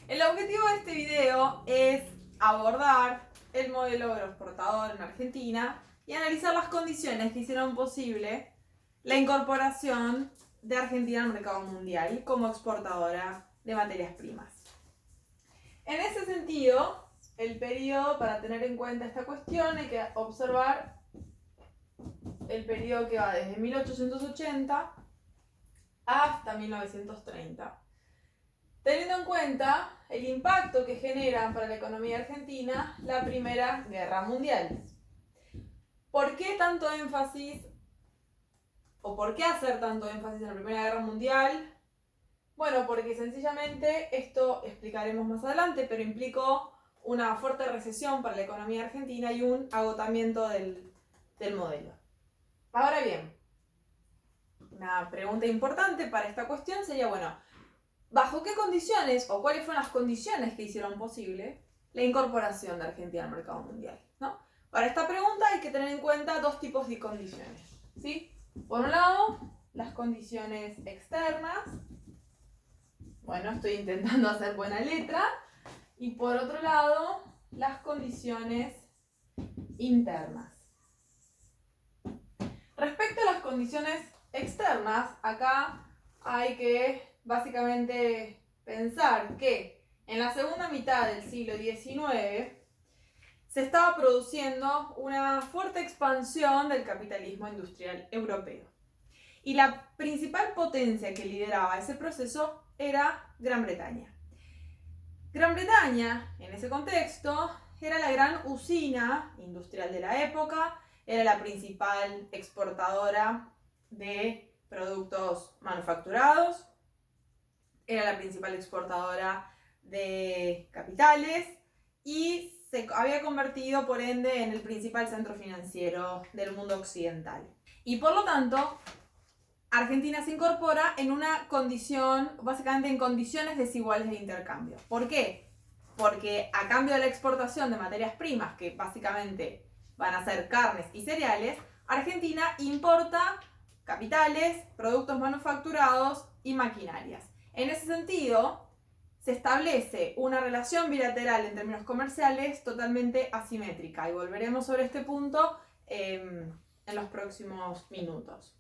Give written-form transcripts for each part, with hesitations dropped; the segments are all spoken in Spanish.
El objetivo de este video es abordar el modelo agroexportador en Argentina y analizar las condiciones que hicieron posible la incorporación de Argentina al mercado mundial como exportadora de materias primas. En ese sentido, el periodo para tener en cuenta esta cuestión hay que observar el periodo que va desde 1880 hasta 1930. Teniendo en cuenta el impacto que genera para la economía argentina la Primera Guerra Mundial. ¿Por qué tanto énfasis o por qué hacer tanto énfasis en la Primera Guerra Mundial? Bueno, porque sencillamente, esto explicaremos más adelante, pero implicó una fuerte recesión para la economía argentina y un agotamiento del modelo. Ahora bien, una pregunta importante para esta cuestión sería, bueno, ¿bajo qué condiciones o cuáles fueron las condiciones que hicieron posible la incorporación de Argentina al mercado mundial? ¿No? Para esta pregunta hay que tener en cuenta dos tipos de condiciones, ¿sí? Por un lado, las condiciones externas. Bueno, estoy intentando hacer buena letra. Y por otro lado, las condiciones internas. Respecto a las condiciones externas, acá hay que básicamente pensar que en la segunda mitad del siglo XIX se estaba produciendo una fuerte expansión del capitalismo industrial europeo. Y la principal potencia que lideraba ese proceso era Gran Bretaña. Gran Bretaña, en ese contexto, era la gran usina industrial de la época, era la principal exportadora de productos manufacturados, era la principal exportadora de capitales y se había convertido, por ende, en el principal centro financiero del mundo occidental. Y por lo tanto, Argentina se incorpora en una condición, básicamente en condiciones desiguales de intercambio. ¿Por qué? Porque a cambio de la exportación de materias primas, que básicamente van a ser carnes y cereales, Argentina importa capitales, productos manufacturados y maquinarias. En ese sentido, se establece una relación bilateral en términos comerciales totalmente asimétrica, y volveremos sobre este punto en los próximos minutos.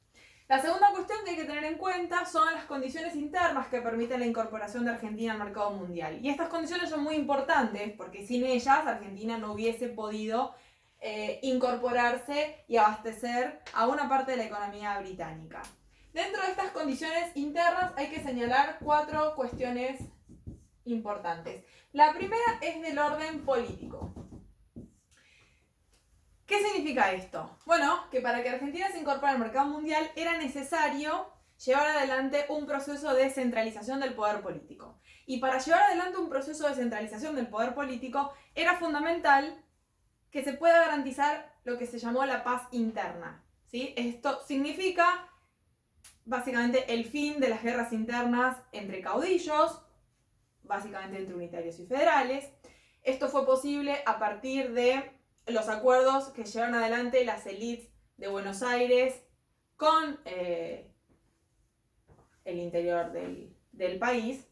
La segunda cuestión que hay que tener en cuenta son las condiciones internas que permiten la incorporación de Argentina al mercado mundial. Y estas condiciones son muy importantes porque sin ellas Argentina no hubiese podido incorporarse y abastecer a una parte de la economía británica. Dentro de estas condiciones internas hay que señalar 4 cuestiones importantes. La primera es del orden político. ¿Qué significa esto? Bueno, que para que Argentina se incorpore al mercado mundial era necesario llevar adelante un proceso de centralización del poder político. Y para llevar adelante un proceso de centralización del poder político era fundamental que se pueda garantizar lo que se llamó la paz interna, ¿sí? Esto significa básicamente el fin de las guerras internas entre caudillos, básicamente entre unitarios y federales. Esto fue posible a partir de los acuerdos que llevaron adelante las élites de Buenos Aires con el interior del país,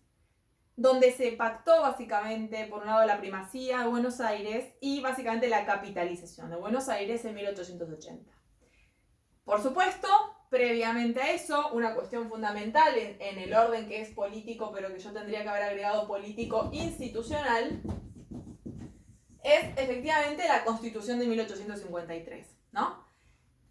donde se pactó básicamente, por un lado, la primacía de Buenos Aires y básicamente la capitalización de Buenos Aires en 1880. Por supuesto, previamente a eso, una cuestión fundamental en el orden que es político, pero que yo tendría que haber agregado político institucional, es efectivamente la Constitución de 1853, ¿no?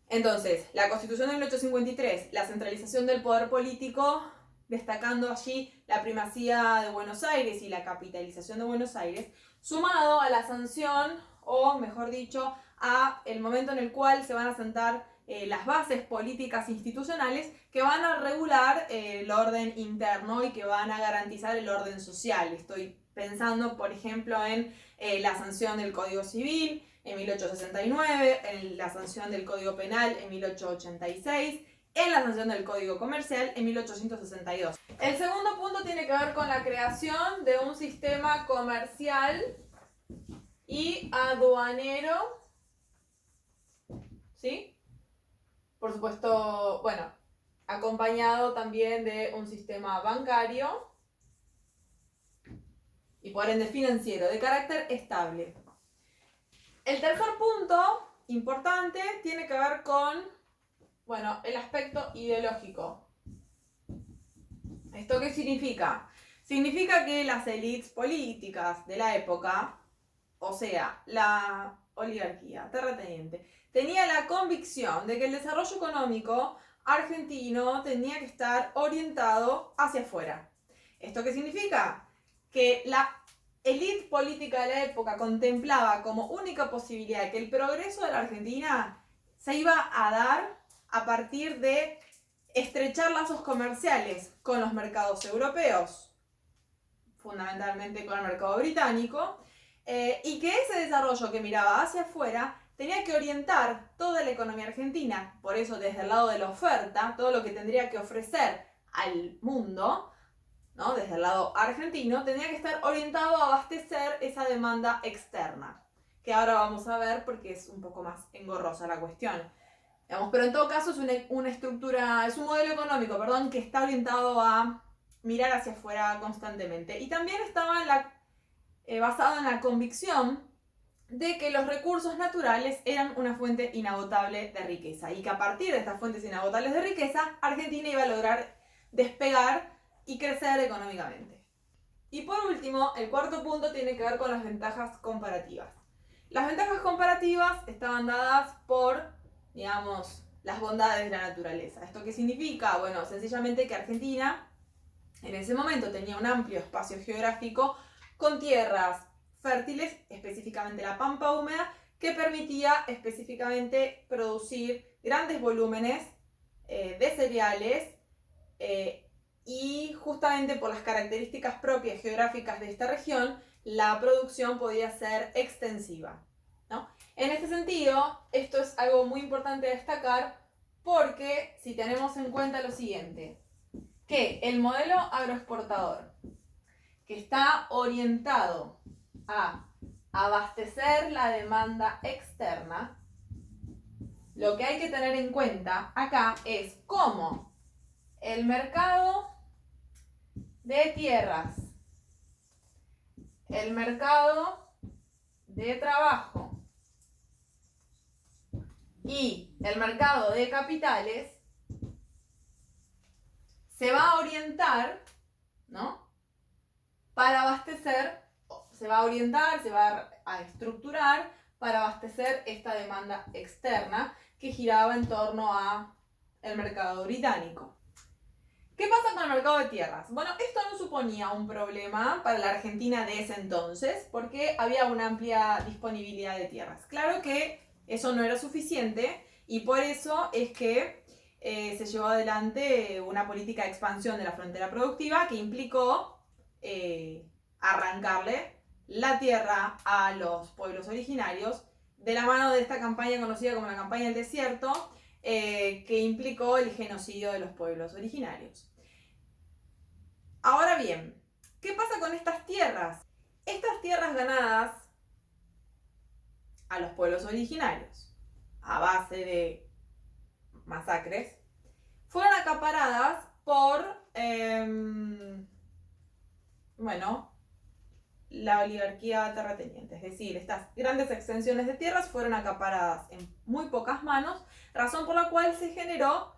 Entonces, la Constitución de 1853, la centralización del poder político, destacando allí la primacía de Buenos Aires y la capitalización de Buenos Aires, sumado a la sanción, o mejor dicho, a el momento en el cual se van a sentar las bases políticas institucionales que van a regular el orden interno y que van a garantizar el orden social. Estoy pensando, por ejemplo, en la sanción del Código Civil en 1869, en la sanción del Código Penal en 1886, en la sanción del Código Comercial en 1862. El segundo punto tiene que ver con la creación de un sistema comercial y aduanero, ¿sí? Por supuesto, bueno, acompañado también de un sistema bancario por ende financiero, de carácter estable. El tercer punto importante tiene que ver con, bueno, el aspecto ideológico. ¿Esto qué significa? Significa que las élites políticas de la época, o sea, la oligarquía terrateniente, tenía la convicción de que el desarrollo económico argentino tenía que estar orientado hacia afuera. ¿Esto qué significa? Que la élite política de la época contemplaba como única posibilidad que el progreso de la Argentina se iba a dar a partir de estrechar lazos comerciales con los mercados europeos, fundamentalmente con el mercado británico, y que ese desarrollo que miraba hacia afuera tenía que orientar toda la economía argentina, por eso desde el lado de la oferta, todo lo que tendría que ofrecer al mundo, ¿no? Desde el lado argentino, tenía que estar orientado a abastecer esa demanda externa, que ahora vamos a ver porque es un poco más engorrosa la cuestión. Pero en todo caso es una estructura, es un modelo económico, que está orientado a mirar hacia afuera constantemente. Y también estaba basado en la convicción de que los recursos naturales eran una fuente inagotable de riqueza y que a partir de estas fuentes inagotables de riqueza, Argentina iba a lograr despegar y crecer económicamente. Y por último, el cuarto punto tiene que ver con las ventajas comparativas. Las ventajas comparativas estaban dadas por, digamos, las bondades de la naturaleza. ¿Esto qué significa? Bueno, sencillamente que Argentina en ese momento tenía un amplio espacio geográfico con tierras fértiles, específicamente la pampa húmeda, que permitía específicamente producir grandes volúmenes de cereales y justamente por las características propias geográficas de esta región, la producción podía ser extensiva, ¿no? En este sentido, esto es algo muy importante de destacar porque si tenemos en cuenta lo siguiente, que el modelo agroexportador, que está orientado a abastecer la demanda externa, lo que hay que tener en cuenta acá es cómo el mercado de tierras, el mercado de trabajo y el mercado de capitales se va a orientar, ¿no? Para abastecer, se va a estructurar para abastecer esta demanda externa que giraba en torno a el mercado británico. ¿Qué pasa con el mercado de tierras? Bueno, esto no suponía un problema para la Argentina de ese entonces porque había una amplia disponibilidad de tierras. Claro que eso no era suficiente y por eso es que se llevó adelante una política de expansión de la frontera productiva que implicó arrancarle la tierra a los pueblos originarios de la mano de esta campaña conocida como la campaña del desierto, que implicó el genocidio de los pueblos originarios. Ahora bien, ¿qué pasa con estas tierras? Estas tierras ganadas a los pueblos originarios a base de masacres fueron acaparadas por la oligarquía terrateniente, es decir, estas grandes extensiones de tierras fueron acaparadas en muy pocas manos, razón por la cual se generó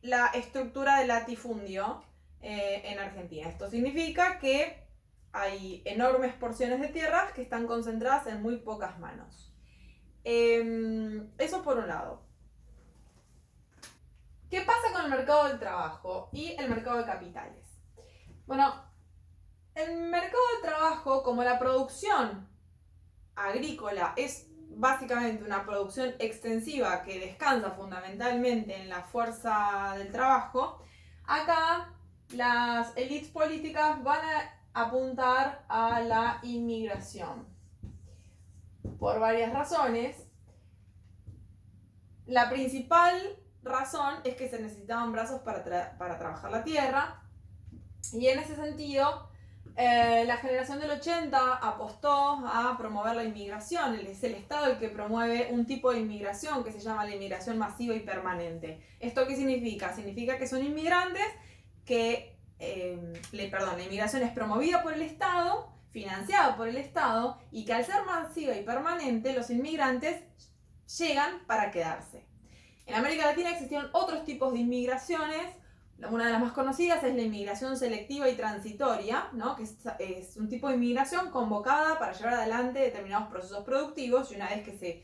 la estructura del latifundio en Argentina. Esto significa que hay enormes porciones de tierras que están concentradas en muy pocas manos. Eso por un lado. ¿Qué pasa con el mercado del trabajo y el mercado de capitales? Bueno, el mercado de trabajo, como la producción agrícola es básicamente una producción extensiva que descansa fundamentalmente en la fuerza del trabajo, acá las élites políticas van a apuntar a la inmigración por varias razones. La principal razón es que se necesitaban brazos para trabajar la tierra y en ese sentido la generación del 80 apostó a promover la inmigración. Es el Estado el que promueve un tipo de inmigración que se llama la inmigración masiva y permanente. ¿Esto qué significa? Significa que son inmigrantes que, la inmigración es promovida por el Estado, financiado por el Estado y que al ser masiva y permanente, los inmigrantes llegan para quedarse. En América Latina existieron otros tipos de inmigraciones. Una de las más conocidas es la inmigración selectiva y transitoria, ¿no? Que es un tipo de inmigración convocada para llevar adelante determinados procesos productivos, y una vez que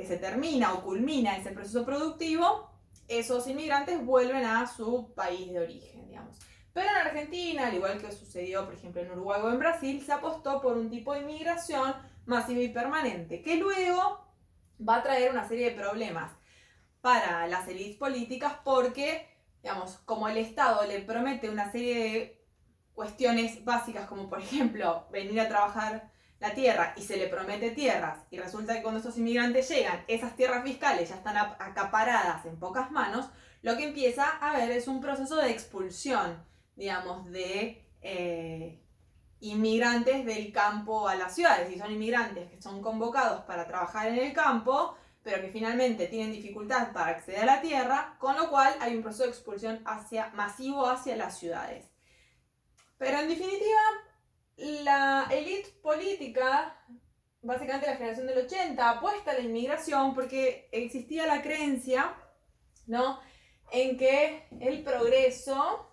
se termina o culmina ese proceso productivo, esos inmigrantes vuelven a su país de origen, digamos. Pero en Argentina, al igual que sucedió, por ejemplo, en Uruguay o en Brasil, se apostó por un tipo de inmigración masiva y permanente, que luego va a traer una serie de problemas para las élites políticas porque, digamos, como el Estado le promete una serie de cuestiones básicas, como por ejemplo venir a trabajar la tierra y se le promete tierras, y resulta que cuando estos inmigrantes llegan, esas tierras fiscales ya están acaparadas en pocas manos, lo que empieza a haber es un proceso de expulsión, digamos, de inmigrantes del campo a las ciudades. Y son inmigrantes que son convocados para trabajar en el campo, pero que finalmente tienen dificultad para acceder a la tierra, con lo cual hay un proceso de expulsión masivo hacia las ciudades. Pero en definitiva, la élite política, básicamente la generación del 80, apuesta a la inmigración porque existía la creencia, ¿no?, en que el progreso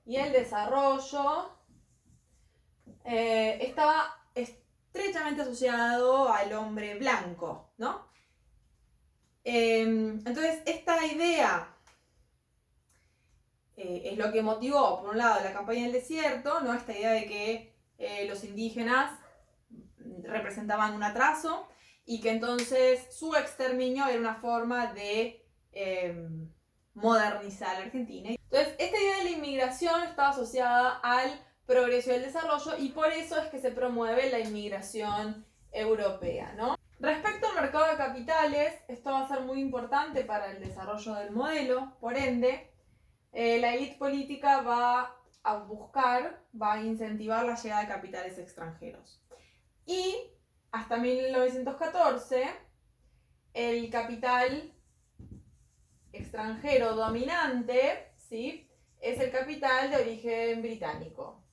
y el desarrollo estaba estrechamente asociado al hombre blanco, ¿no? Entonces, esta idea es lo que motivó, por un lado, la campaña del desierto, ¿no? Esta idea de que los indígenas representaban un atraso y que entonces su exterminio era una forma de modernizar la Argentina. Entonces, esta idea de la inmigración estaba asociada al progreso y al desarrollo, y por eso es que se promueve la inmigración europea, ¿no? Respecto al mercado de capitales, esto va a ser muy importante para el desarrollo del modelo. Por ende, la élite política va a incentivar la llegada de capitales extranjeros. Y hasta 1914, el capital extranjero dominante, ¿sí?, es el capital de origen británico.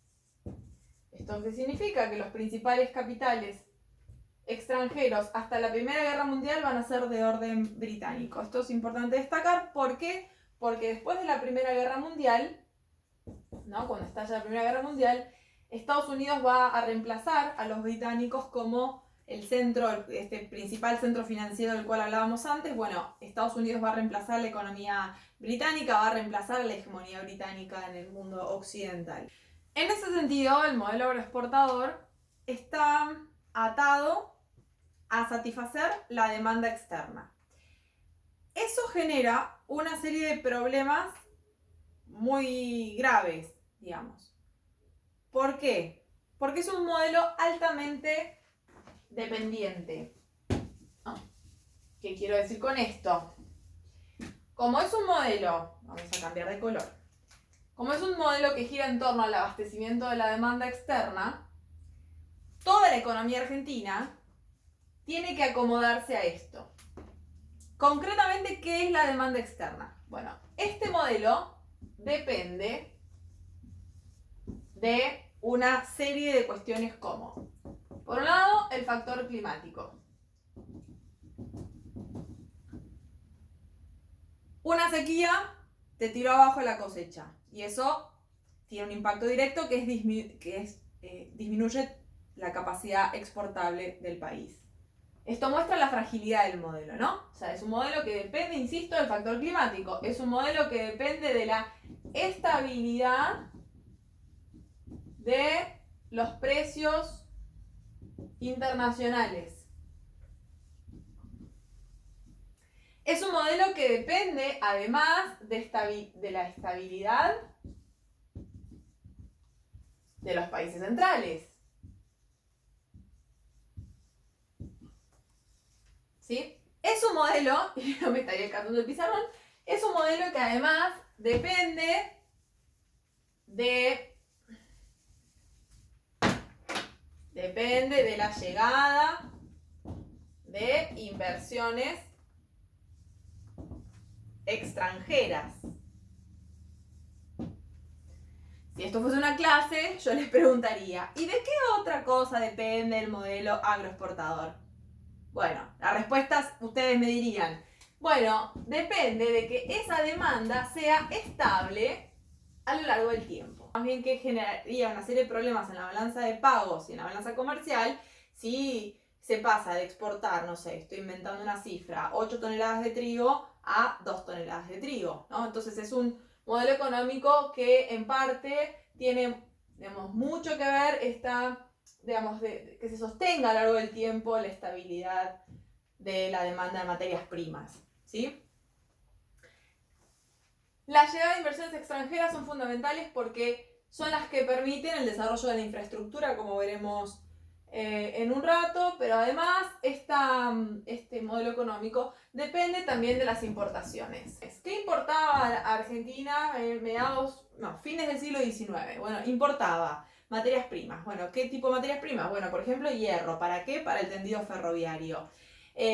¿Esto qué significa? Que los principales capitales extranjeros hasta la Primera Guerra Mundial van a ser de orden británico. Esto es importante destacar. ¿Por qué? Porque después de la Primera Guerra Mundial, ¿no?, cuando estalla la Primera Guerra Mundial, Estados Unidos va a reemplazar a los británicos como el centro, este principal centro financiero del cual hablábamos antes. Bueno, Estados Unidos va a reemplazar la economía británica, va a reemplazar la hegemonía británica en el mundo occidental. En ese sentido, el modelo agroexportador está atado a satisfacer la demanda externa. Eso genera una serie de problemas muy graves, digamos. ¿Por qué? Porque es un modelo altamente dependiente. ¿Qué quiero decir con esto? Como es un modelo, vamos a cambiar de color, como es un modelo que gira en torno al abastecimiento de la demanda externa, toda la economía argentina tiene que acomodarse a esto. Concretamente, ¿qué es la demanda externa? Bueno, este modelo depende de una serie de cuestiones como, por un lado, el factor climático. Una sequía te tiró abajo la cosecha y eso tiene un impacto directo que disminuye la capacidad exportable del país. Esto muestra la fragilidad del modelo, ¿no? O sea, es un modelo que depende, insisto, del factor climático. Es un modelo que depende de la estabilidad de los precios internacionales. Es un modelo que depende, además, de la estabilidad de los países centrales. ¿Sí? Es un modelo, y no me estaría cantando el pizarrón, es un modelo que además depende de la llegada de inversiones extranjeras. Si esto fuese una clase, yo les preguntaría, ¿y de qué otra cosa depende el modelo agroexportador? Bueno, las respuestas ustedes me dirían, bueno, depende de que esa demanda sea estable a lo largo del tiempo. Más bien que generaría una serie de problemas en la balanza de pagos y en la balanza comercial si se pasa de exportar, no sé, estoy inventando una cifra, 8 toneladas de trigo a 2 toneladas de trigo, ¿no? Entonces es un modelo económico que en parte tiene, digamos, mucho que ver digamos, que se sostenga a lo largo del tiempo la estabilidad de la demanda de materias primas, ¿sí? La llegada de inversiones extranjeras son fundamentales porque son las que permiten el desarrollo de la infraestructura, como veremos en un rato, pero además este modelo económico depende también de las importaciones. ¿Qué importaba Argentina en fines del siglo XIX? Bueno, importaba materias primas. Bueno, ¿qué tipo de materias primas? Bueno, por ejemplo, hierro. ¿Para qué? Para el tendido ferroviario.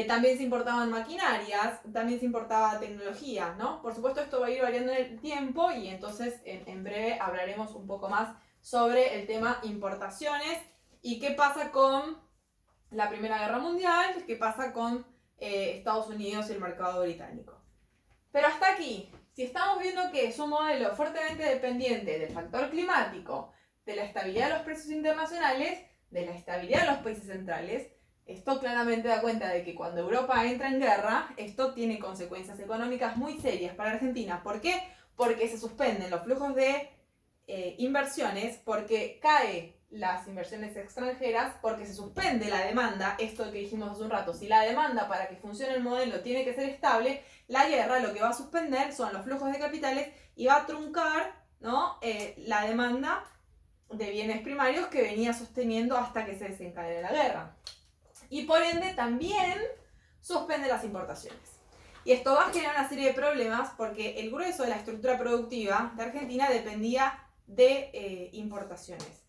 También se importaban maquinarias, también se importaba tecnología, ¿no? Por supuesto esto va a ir variando en el tiempo y entonces en breve hablaremos un poco más sobre el tema importaciones y qué pasa con la Primera Guerra Mundial, qué pasa con Estados Unidos y el mercado británico. Pero hasta aquí, si estamos viendo que es un modelo fuertemente dependiente del factor climático, de la estabilidad de los precios internacionales, de la estabilidad de los países centrales, esto claramente da cuenta de que cuando Europa entra en guerra, esto tiene consecuencias económicas muy serias para Argentina. ¿Por qué? Porque se suspenden los flujos de inversiones, porque caen las inversiones extranjeras, porque se suspende la demanda, esto que dijimos hace un rato, si la demanda para que funcione el modelo tiene que ser estable, la guerra lo que va a suspender son los flujos de capitales y va a truncar, ¿no? La demanda de bienes primarios que venía sosteniendo hasta que se desencadene la guerra. Y por ende también suspende las importaciones. Y esto va a generar una serie de problemas porque el grueso de la estructura productiva de Argentina dependía de importaciones.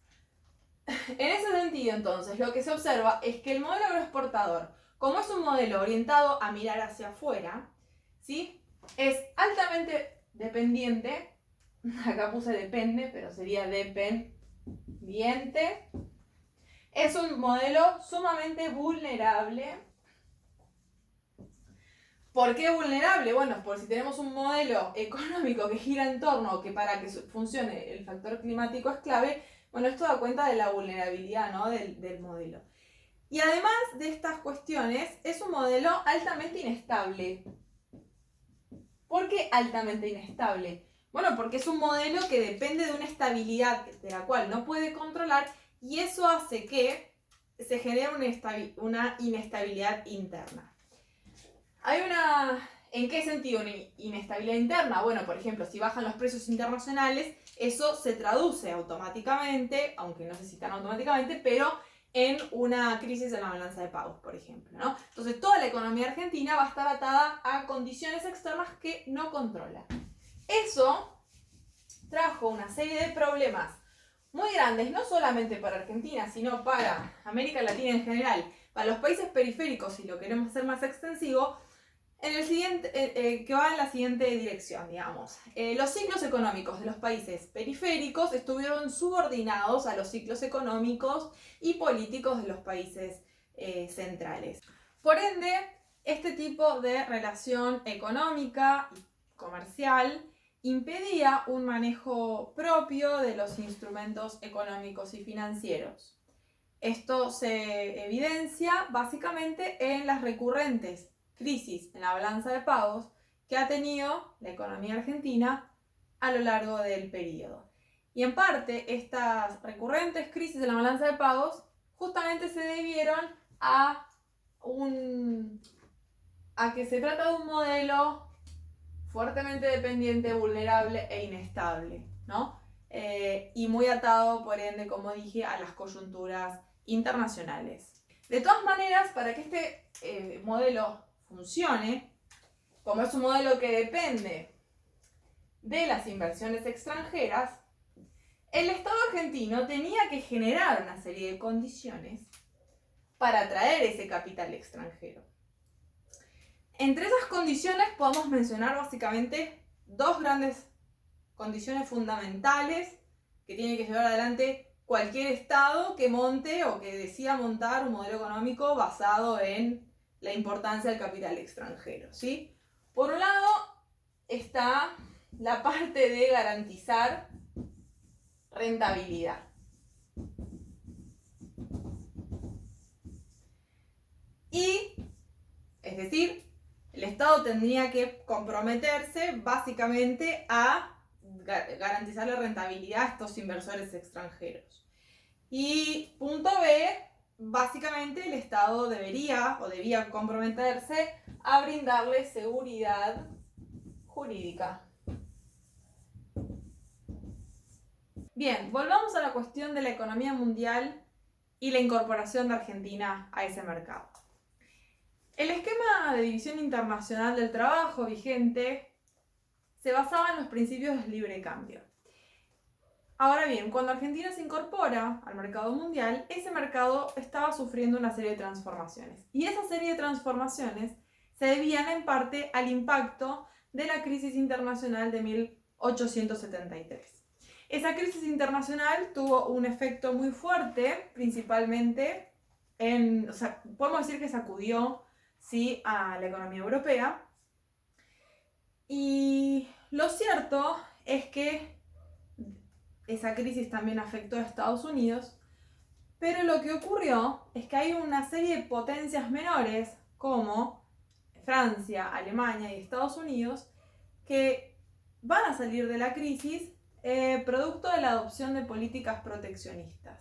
En ese sentido, entonces, lo que se observa es que el modelo agroexportador, como es un modelo orientado a mirar hacia afuera, ¿sí? Es altamente dependiente, acá puse depende, pero sería dependiente. Es un modelo sumamente vulnerable. ¿Por qué vulnerable? Bueno, por si tenemos un modelo económico que gira en torno, que para que funcione el factor climático es clave, bueno, esto da cuenta de la vulnerabilidad, ¿no? del modelo. Y además de estas cuestiones, es un modelo altamente inestable. ¿Por qué altamente inestable? Bueno, porque es un modelo que depende de una estabilidad de la cual no puede controlar y eso hace que se genere una inestabilidad interna. ¿En qué sentido una inestabilidad interna? Bueno, por ejemplo, si bajan los precios internacionales, eso se traduce automáticamente, aunque no sé si tan automáticamente, pero en una crisis en la balanza de pagos, por ejemplo, ¿no? Entonces, toda la economía argentina va a estar atada a condiciones externas que no controla. Eso trajo una serie de problemas muy grandes, no solamente para Argentina, sino para América Latina en general, para los países periféricos, si lo queremos hacer más extensivo, que va en la siguiente dirección, digamos. Los ciclos económicos de los países periféricos estuvieron subordinados a los ciclos económicos y políticos de los países centrales. Por ende, este tipo de relación económica y comercial impedía un manejo propio de los instrumentos económicos y financieros. Esto se evidencia básicamente en las recurrentes crisis en la balanza de pagos que ha tenido la economía argentina a lo largo del periodo. Y en parte estas recurrentes crisis en la balanza de pagos justamente se debieron a que se trata de un modelo fuertemente dependiente, vulnerable e inestable, ¿no? Y muy atado, por ende, como dije, a las coyunturas internacionales. De todas maneras, para que este modelo funcione, como es un modelo que depende de las inversiones extranjeras, el Estado argentino tenía que generar una serie de condiciones para atraer ese capital extranjero. Entre esas condiciones podemos mencionar básicamente dos grandes condiciones fundamentales que tiene que llevar adelante cualquier Estado que monte o que decida montar un modelo económico basado en la importancia del capital extranjero, ¿sí? Por un lado está la parte de garantizar rentabilidad. Y, es decir, el Estado tendría que comprometerse básicamente a garantizar la rentabilidad a estos inversores extranjeros. Y punto B, básicamente el Estado debía comprometerse a brindarle seguridad jurídica. Bien, volvamos a la cuestión de la economía mundial y la incorporación de Argentina a ese mercado. El esquema de división internacional del trabajo vigente se basaba en los principios del libre cambio. Ahora bien, cuando Argentina se incorpora al mercado mundial, ese mercado estaba sufriendo una serie de transformaciones. Y esa serie de transformaciones se debían en parte al impacto de la crisis internacional de 1873. Esa crisis internacional tuvo un efecto muy fuerte, principalmente podemos decir que sacudió, ¿sí?, a la economía europea. Y lo cierto es que esa crisis también afectó a Estados Unidos, pero lo que ocurrió es que hay una serie de potencias menores, como Francia, Alemania y Estados Unidos, que van a salir de la crisis producto de la adopción de políticas proteccionistas.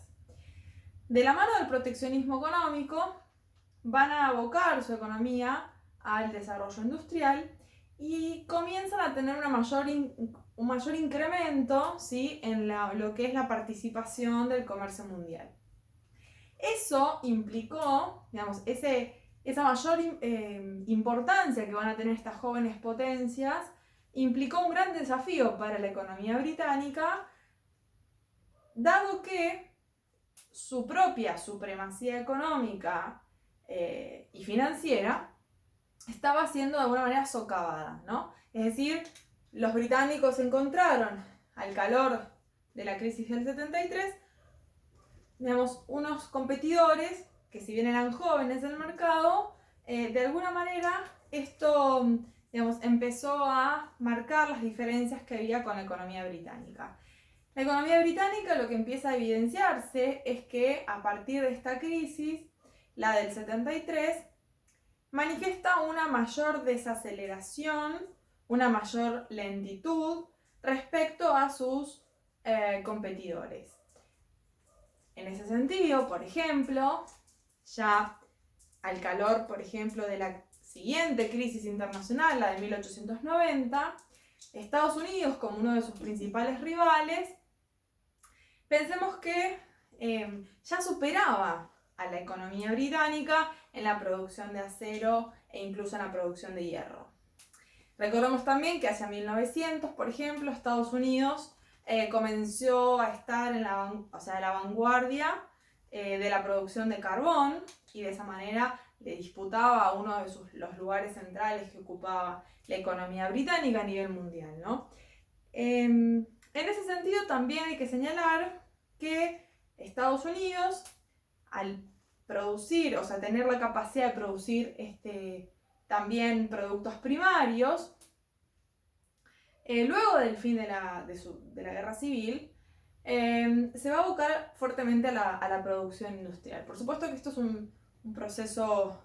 De la mano del proteccionismo económico, van a abocar su economía al desarrollo industrial y comienzan a tener un mayor incremento, ¿sí?, en lo que es la participación del comercio mundial. Eso implicó, digamos, esa mayor importancia que van a tener estas jóvenes potencias, implicó un gran desafío para la economía británica, dado que su propia supremacía económica y financiera estaba siendo de alguna manera socavada, ¿no? Es decir, los británicos encontraron al calor de la crisis del 73, digamos, unos competidores que, si bien eran jóvenes del mercado, de alguna manera esto, digamos, empezó a marcar las diferencias que había con la economía británica. La economía británica, lo que empieza a evidenciarse es que a partir de esta crisis, la del 73, manifiesta una mayor desaceleración, una mayor lentitud respecto a sus competidores. En ese sentido, por ejemplo, ya al calor, por ejemplo, de la siguiente crisis internacional, la de 1890, Estados Unidos, como uno de sus principales rivales, pensemos que ya superaba a la economía británica en la producción de acero e incluso en la producción de hierro. Recordemos también que hacia 1900, por ejemplo, Estados Unidos comenzó a estar en la vanguardia de la producción de carbón, y de esa manera le disputaba a uno de los lugares centrales que ocupaba la economía británica a nivel mundial, ¿no? En ese sentido también hay que señalar que Estados Unidos, al producir, o sea, tener la capacidad de producir también productos primarios, luego del fin de la guerra civil, se va a abocar fuertemente a la producción industrial. Por supuesto que esto es un proceso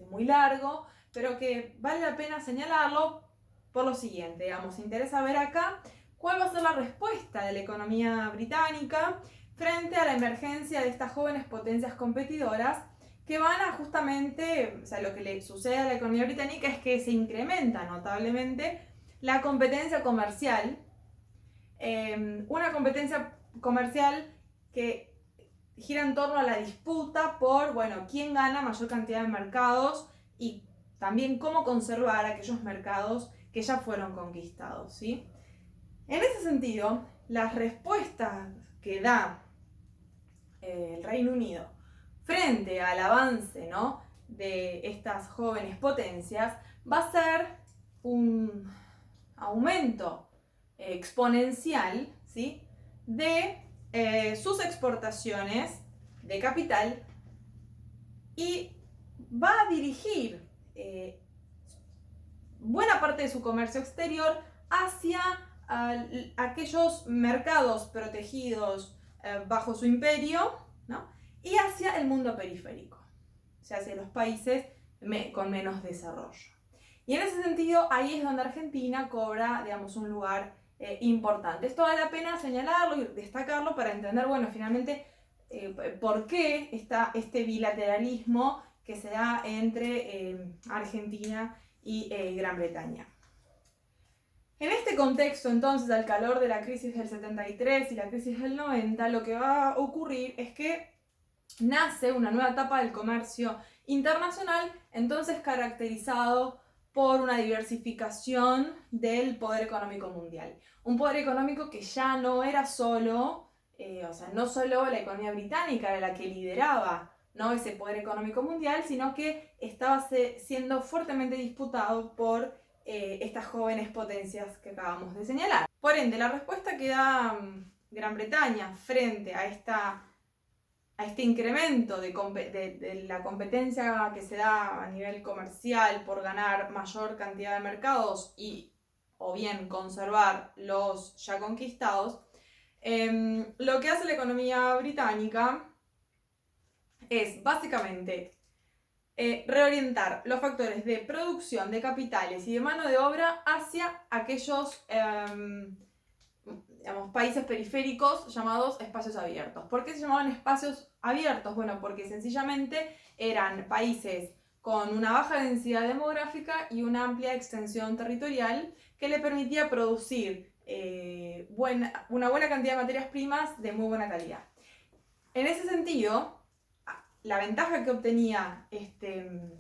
muy largo, pero que vale la pena señalarlo por lo siguiente. Digamos, se interesa ver acá cuál va a ser la respuesta de la economía británica frente a la emergencia de estas jóvenes potencias competidoras que van a justamente, o sea, lo que le sucede a la economía británica es que se incrementa notablemente la competencia comercial, una competencia comercial que gira en torno a la disputa por, bueno, quién gana mayor cantidad de mercados y también cómo conservar aquellos mercados que ya fueron conquistados, ¿sí? En ese sentido, las respuestas que da el Reino Unido frente al avance, ¿no?, de estas jóvenes potencias va a ser un aumento exponencial, ¿sí?, de sus exportaciones de capital y va a dirigir buena parte de su comercio exterior hacia aquellos mercados protegidos bajo su imperio, ¿no? Y hacia el mundo periférico, o sea, hacia los países con menos desarrollo. Y en ese sentido, ahí es donde Argentina cobra, digamos, un lugar importante. Esto vale la pena señalarlo y destacarlo para entender, bueno, finalmente, por qué está este bilateralismo que se da entre Argentina y Gran Bretaña. En este contexto, entonces, al calor de la crisis del 73 y la crisis del 90, lo que va a ocurrir es que nace una nueva etapa del comercio internacional, entonces caracterizado por una diversificación del poder económico mundial. Un poder económico que ya no era solo, no solo la economía británica era la que lideraba, ¿no?, ese poder económico mundial, sino que estaba siendo fuertemente disputado por estas jóvenes potencias que acabamos de señalar. Por ende, la respuesta que da Gran Bretaña frente a este incremento de la competencia que se da a nivel comercial por ganar mayor cantidad de mercados o bien conservar los ya conquistados, lo que hace la economía británica es básicamente reorientar los factores de producción de capitales y de mano de obra hacia aquellos países periféricos llamados espacios abiertos. ¿Por qué se llamaban espacios abiertos? Bueno, porque sencillamente eran países con una baja densidad demográfica y una amplia extensión territorial que le permitía producir una buena cantidad de materias primas de muy buena calidad. En ese sentido, la ventaja que obtenía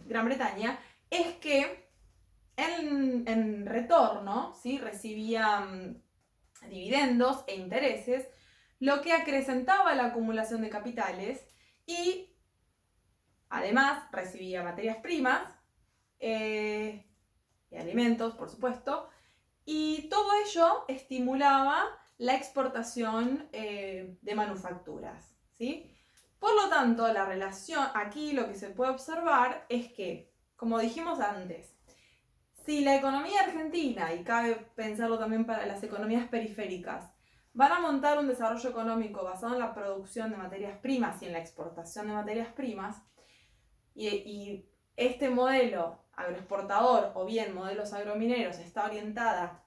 Gran Bretaña es que en retorno, ¿sí?, recibía dividendos e intereses, lo que acrecentaba la acumulación de capitales y además recibía materias primas y alimentos, por supuesto, y todo ello estimulaba la exportación de manufacturas, ¿sí? Por lo tanto, la relación aquí, lo que se puede observar es que, como dijimos antes, si la economía argentina, y cabe pensarlo también para las economías periféricas, van a montar un desarrollo económico basado en la producción de materias primas y en la exportación de materias primas, y este modelo agroexportador o bien modelos agromineros está orientado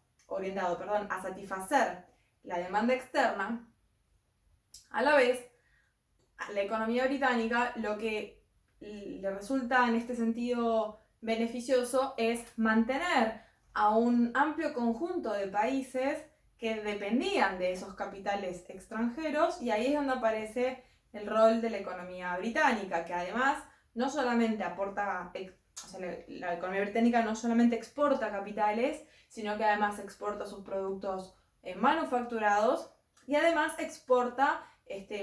a satisfacer la demanda externa, a la vez, a la economía británica lo que le resulta en este sentido beneficioso es mantener a un amplio conjunto de países que dependían de esos capitales extranjeros, y ahí es donde aparece el rol de la economía británica, que además no solamente aporta, la economía británica no solamente exporta capitales, sino que además exporta sus productos manufacturados y además exporta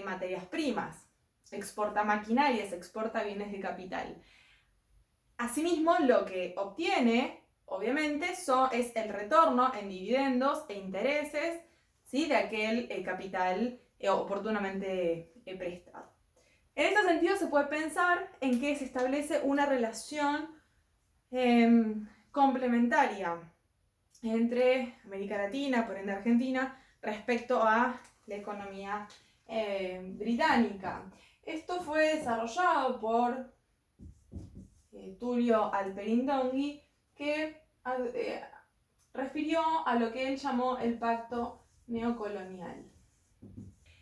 materias primas, exporta maquinarias, exporta bienes de capital. Asimismo, lo que obtiene, obviamente, es el retorno en dividendos e intereses, ¿sí?, de aquel capital oportunamente prestado. En este sentido, se puede pensar en que se establece una relación complementaria entre América Latina, por ende Argentina, respecto a la economía británica. Esto fue desarrollado por Tullio Alperi-Ndongi, que refirió a lo que él llamó el pacto neocolonial.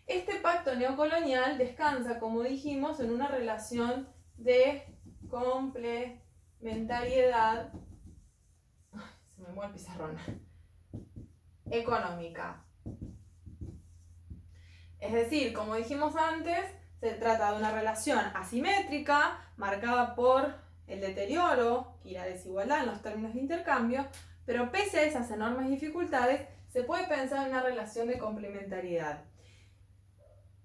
Este pacto neocolonial descansa, como dijimos, en una relación de complementariedad, se me mueve el pizarrón, económica. Es decir, como dijimos antes, se trata de una relación asimétrica, marcada por el deterioro y la desigualdad en los términos de intercambio, pero pese a esas enormes dificultades, se puede pensar en una relación de complementariedad,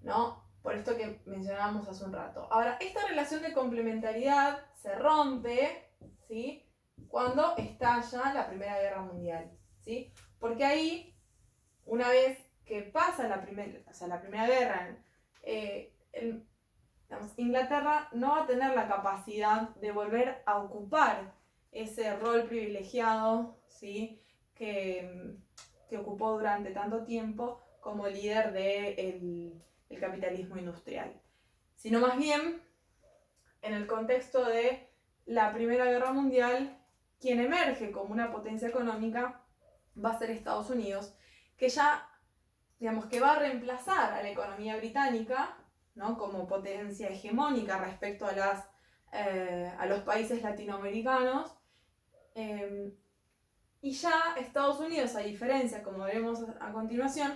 ¿no? Por esto que mencionábamos hace un rato. Ahora, esta relación de complementariedad se rompe, ¿sí?, cuando estalla la Primera Guerra Mundial, ¿sí? Porque ahí, una vez que pasa la Primera Guerra, Inglaterra no va a tener la capacidad de volver a ocupar ese rol privilegiado, ¿sí? que ocupó durante tanto tiempo como líder del capitalismo industrial, sino más bien en el contexto de la Primera Guerra Mundial, quien emerge como una potencia económica va a ser Estados Unidos, que ya, digamos, que va a reemplazar a la economía británica, ¿no? Como potencia hegemónica respecto a los países latinoamericanos. Y ya Estados Unidos, a diferencia, como veremos a continuación,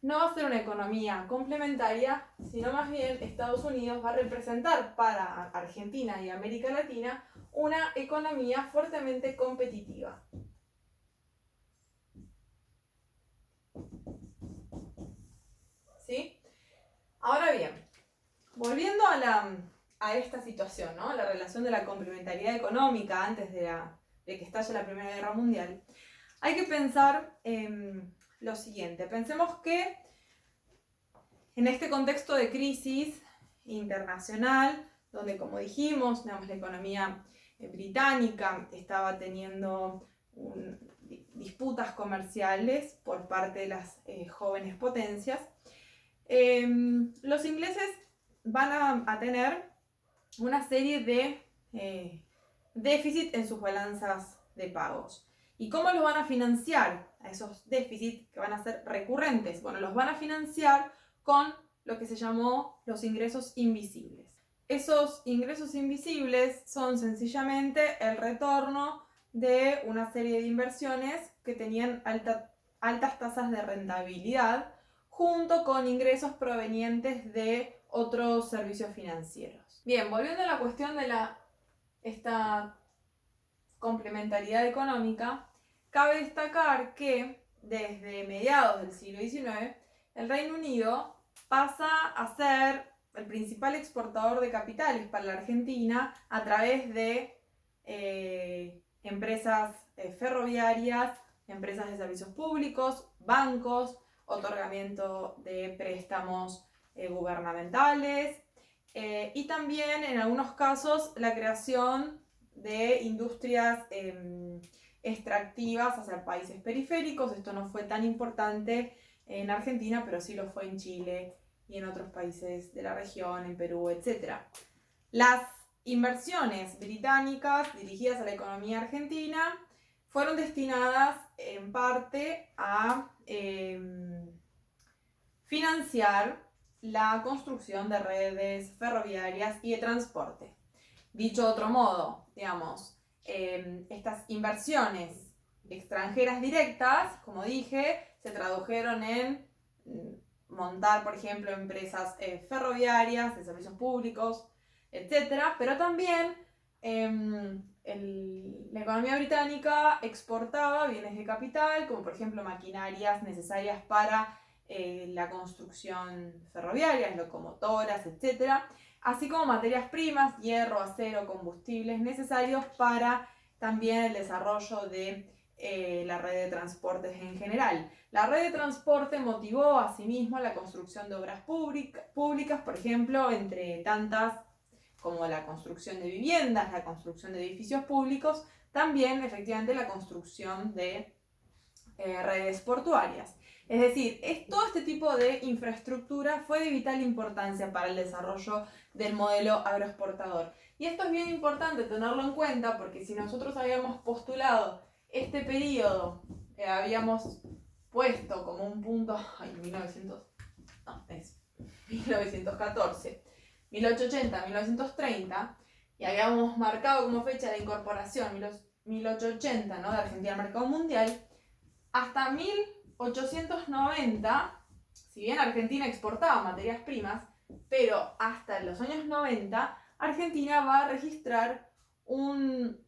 no va a ser una economía complementaria, sino más bien Estados Unidos va a representar para Argentina y América Latina una economía fuertemente competitiva. ¿Sí? Ahora bien, volviendo a esta situación, ¿no? La relación de la complementariedad económica antes de que estalle la Primera Guerra Mundial, hay que pensar lo siguiente. Pensemos que en este contexto de crisis internacional, donde, como dijimos, digamos, la economía británica estaba teniendo disputas comerciales por parte de las jóvenes potencias, los ingleses van a tener una serie de déficit en sus balanzas de pagos. ¿Y cómo los van a financiar a esos déficits que van a ser recurrentes? Bueno, los van a financiar con lo que se llamó los ingresos invisibles. Esos ingresos invisibles son sencillamente el retorno de una serie de inversiones que tenían altas tasas de rentabilidad, junto con ingresos provenientes de otros servicios financieros. Bien, volviendo a la cuestión de esta complementariedad económica, cabe destacar que desde mediados del siglo XIX el Reino Unido pasa a ser el principal exportador de capitales para la Argentina a través de empresas ferroviarias, empresas de servicios públicos, bancos, otorgamiento de préstamos gubernamentales y también en algunos casos la creación de industrias extractivas hacia países periféricos. Esto no fue tan importante en Argentina, pero sí lo fue en Chile y en otros países de la región, en Perú, etc. Las inversiones británicas dirigidas a la economía argentina fueron destinadas en parte a financiar la construcción de redes ferroviarias y de transporte. Dicho de otro modo, digamos, estas inversiones extranjeras directas, como dije, se tradujeron en montar, por ejemplo, empresas ferroviarias, de servicios públicos, etc. Pero también la economía británica exportaba bienes de capital, como por ejemplo maquinarias necesarias para la construcción ferroviaria, locomotoras, etc., así como materias primas, hierro, acero, combustibles necesarios para también el desarrollo de la red de transportes en general. La red de transporte motivó asimismo la construcción de obras públicas, por ejemplo, entre tantas como la construcción de viviendas, la construcción de edificios públicos, también efectivamente la construcción de redes portuarias. Es decir, todo este tipo de infraestructura fue de vital importancia para el desarrollo del modelo agroexportador. Y esto es bien importante tenerlo en cuenta porque si nosotros habíamos postulado este periodo, habíamos puesto como un punto, 1914, 1880, 1930, y habíamos marcado como fecha de incorporación 1880, ¿no?, de Argentina al mercado mundial, hasta 1890, si bien Argentina exportaba materias primas, pero hasta los años 90, Argentina va a registrar un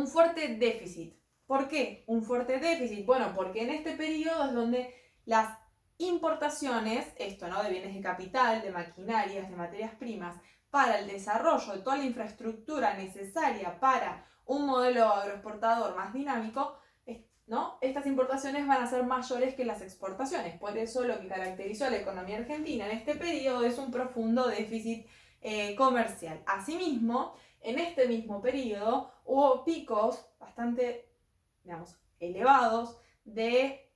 fuerte déficit. ¿Por qué un fuerte déficit? Bueno, porque en este periodo es donde las importaciones, ¿no?, de bienes de capital, de maquinarias, de materias primas, para el desarrollo de toda la infraestructura necesaria para un modelo agroexportador más dinámico, ¿no? Estas importaciones van a ser mayores que las exportaciones. Por eso lo que caracterizó a la economía argentina en este periodo es un profundo déficit comercial. Asimismo, en este mismo periodo hubo picos bastante, digamos, elevados de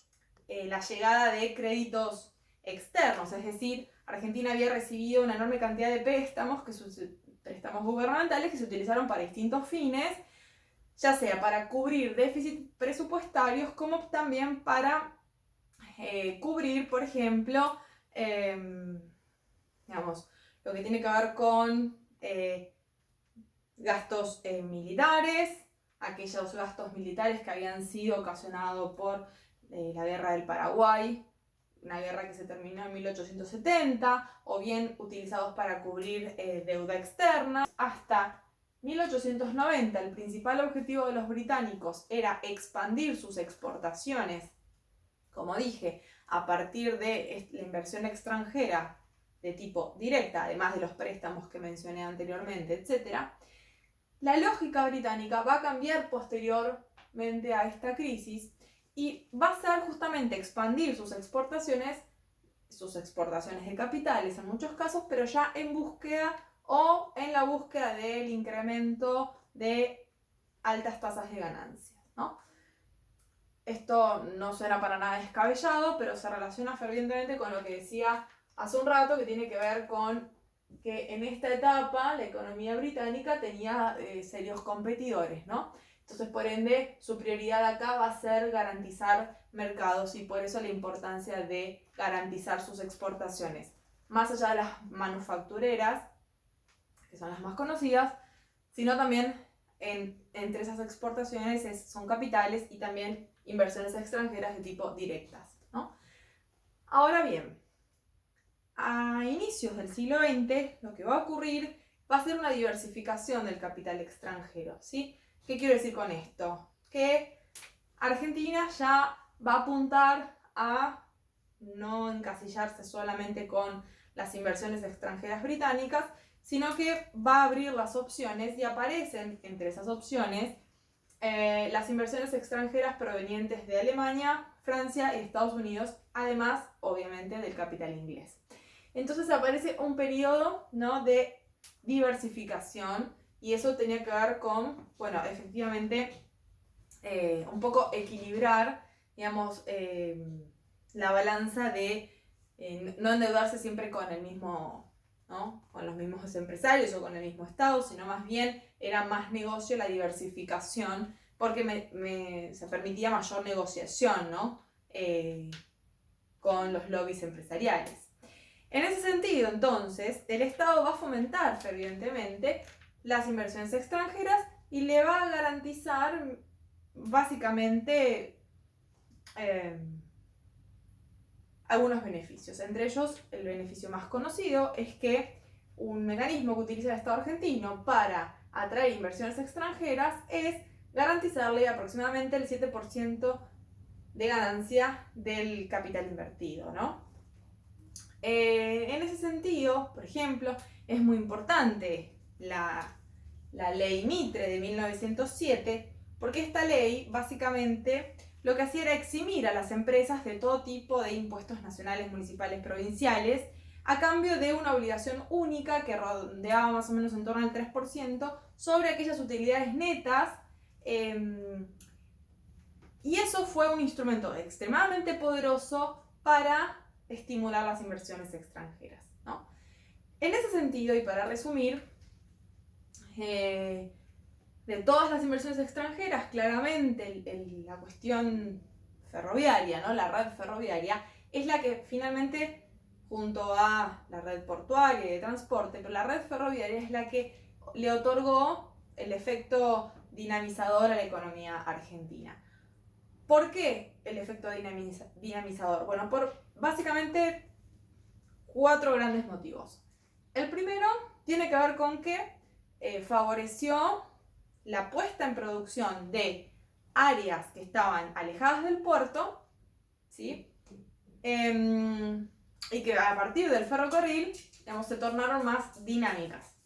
la llegada de créditos externos, es decir, Argentina había recibido una enorme cantidad de préstamos, préstamos gubernamentales que se utilizaron para distintos fines, ya sea para cubrir déficits presupuestarios como también para cubrir, por ejemplo, digamos, lo que tiene que ver con gastos militares, aquellos gastos militares que habían sido ocasionados por la guerra del Paraguay, una guerra que se terminó en 1870, o bien utilizados para cubrir deuda externa. Hasta 1890 el principal objetivo de los británicos era expandir sus exportaciones, como dije, a partir de la inversión extranjera de tipo directa, además de los préstamos que mencioné anteriormente, etc. La lógica británica va a cambiar posteriormente a esta crisis y va a ser justamente expandir sus exportaciones de capitales en muchos casos, pero ya en búsqueda o en la búsqueda del incremento de altas tasas de ganancias, ¿no? Esto no suena para nada descabellado, pero se relaciona fervientemente con lo que decía hace un rato, que tiene que ver con que en esta etapa la economía británica tenía serios competidores, ¿no? Entonces, por ende, su prioridad acá va a ser garantizar mercados y por eso la importancia de garantizar sus exportaciones. Más allá de las manufactureras, que son las más conocidas, sino también entre esas exportaciones son capitales y también inversiones extranjeras de tipo directas, ¿no? Ahora bien, a inicios del siglo XX lo que va a ocurrir va a ser una diversificación del capital extranjero, ¿sí? ¿Qué quiero decir con esto? Que Argentina ya va a apuntar a no encasillarse solamente con las inversiones extranjeras británicas, sino que va a abrir las opciones y aparecen entre esas opciones las inversiones extranjeras provenientes de Alemania, Francia y Estados Unidos, además, obviamente, del capital inglés. Entonces aparece un periodo, ¿no?, de diversificación y eso tenía que ver con, bueno, efectivamente, un poco equilibrar, digamos, la balanza de no endeudarse siempre con el mismo, ¿no?, con los mismos empresarios o con el mismo Estado, sino más bien era más negocio la diversificación porque se permitía mayor negociación, ¿no?, con los lobbies empresariales. En ese sentido, entonces, el Estado va a fomentar fervientemente las inversiones extranjeras y le va a garantizar básicamente algunos beneficios. Entre ellos, el beneficio más conocido es que un mecanismo que utiliza el Estado argentino para atraer inversiones extranjeras es garantizarle aproximadamente el 7% de ganancia del capital invertido, ¿no? En ese sentido, por ejemplo, es muy importante la ley Mitre de 1907, porque esta ley básicamente lo que hacía era eximir a las empresas de todo tipo de impuestos nacionales, municipales, provinciales, a cambio de una obligación única que rondeaba más o menos en torno al 3% sobre aquellas utilidades netas, y eso fue un instrumento extremadamente poderoso para estimular las inversiones extranjeras, ¿no? En ese sentido, y para resumir, de todas las inversiones extranjeras, claramente la cuestión ferroviaria, ¿no?, la red ferroviaria, es la que finalmente, junto a la red portuaria y de transporte, pero la red ferroviaria es la que le otorgó el efecto dinamizador a la economía argentina. ¿Por qué el efecto dinamizador? Bueno, por básicamente 4 grandes motivos. El primero tiene que ver con que favoreció la puesta en producción de áreas que estaban alejadas del puerto, ¿sí? Y que a partir del ferrocarril, digamos, se tornaron más dinámicas.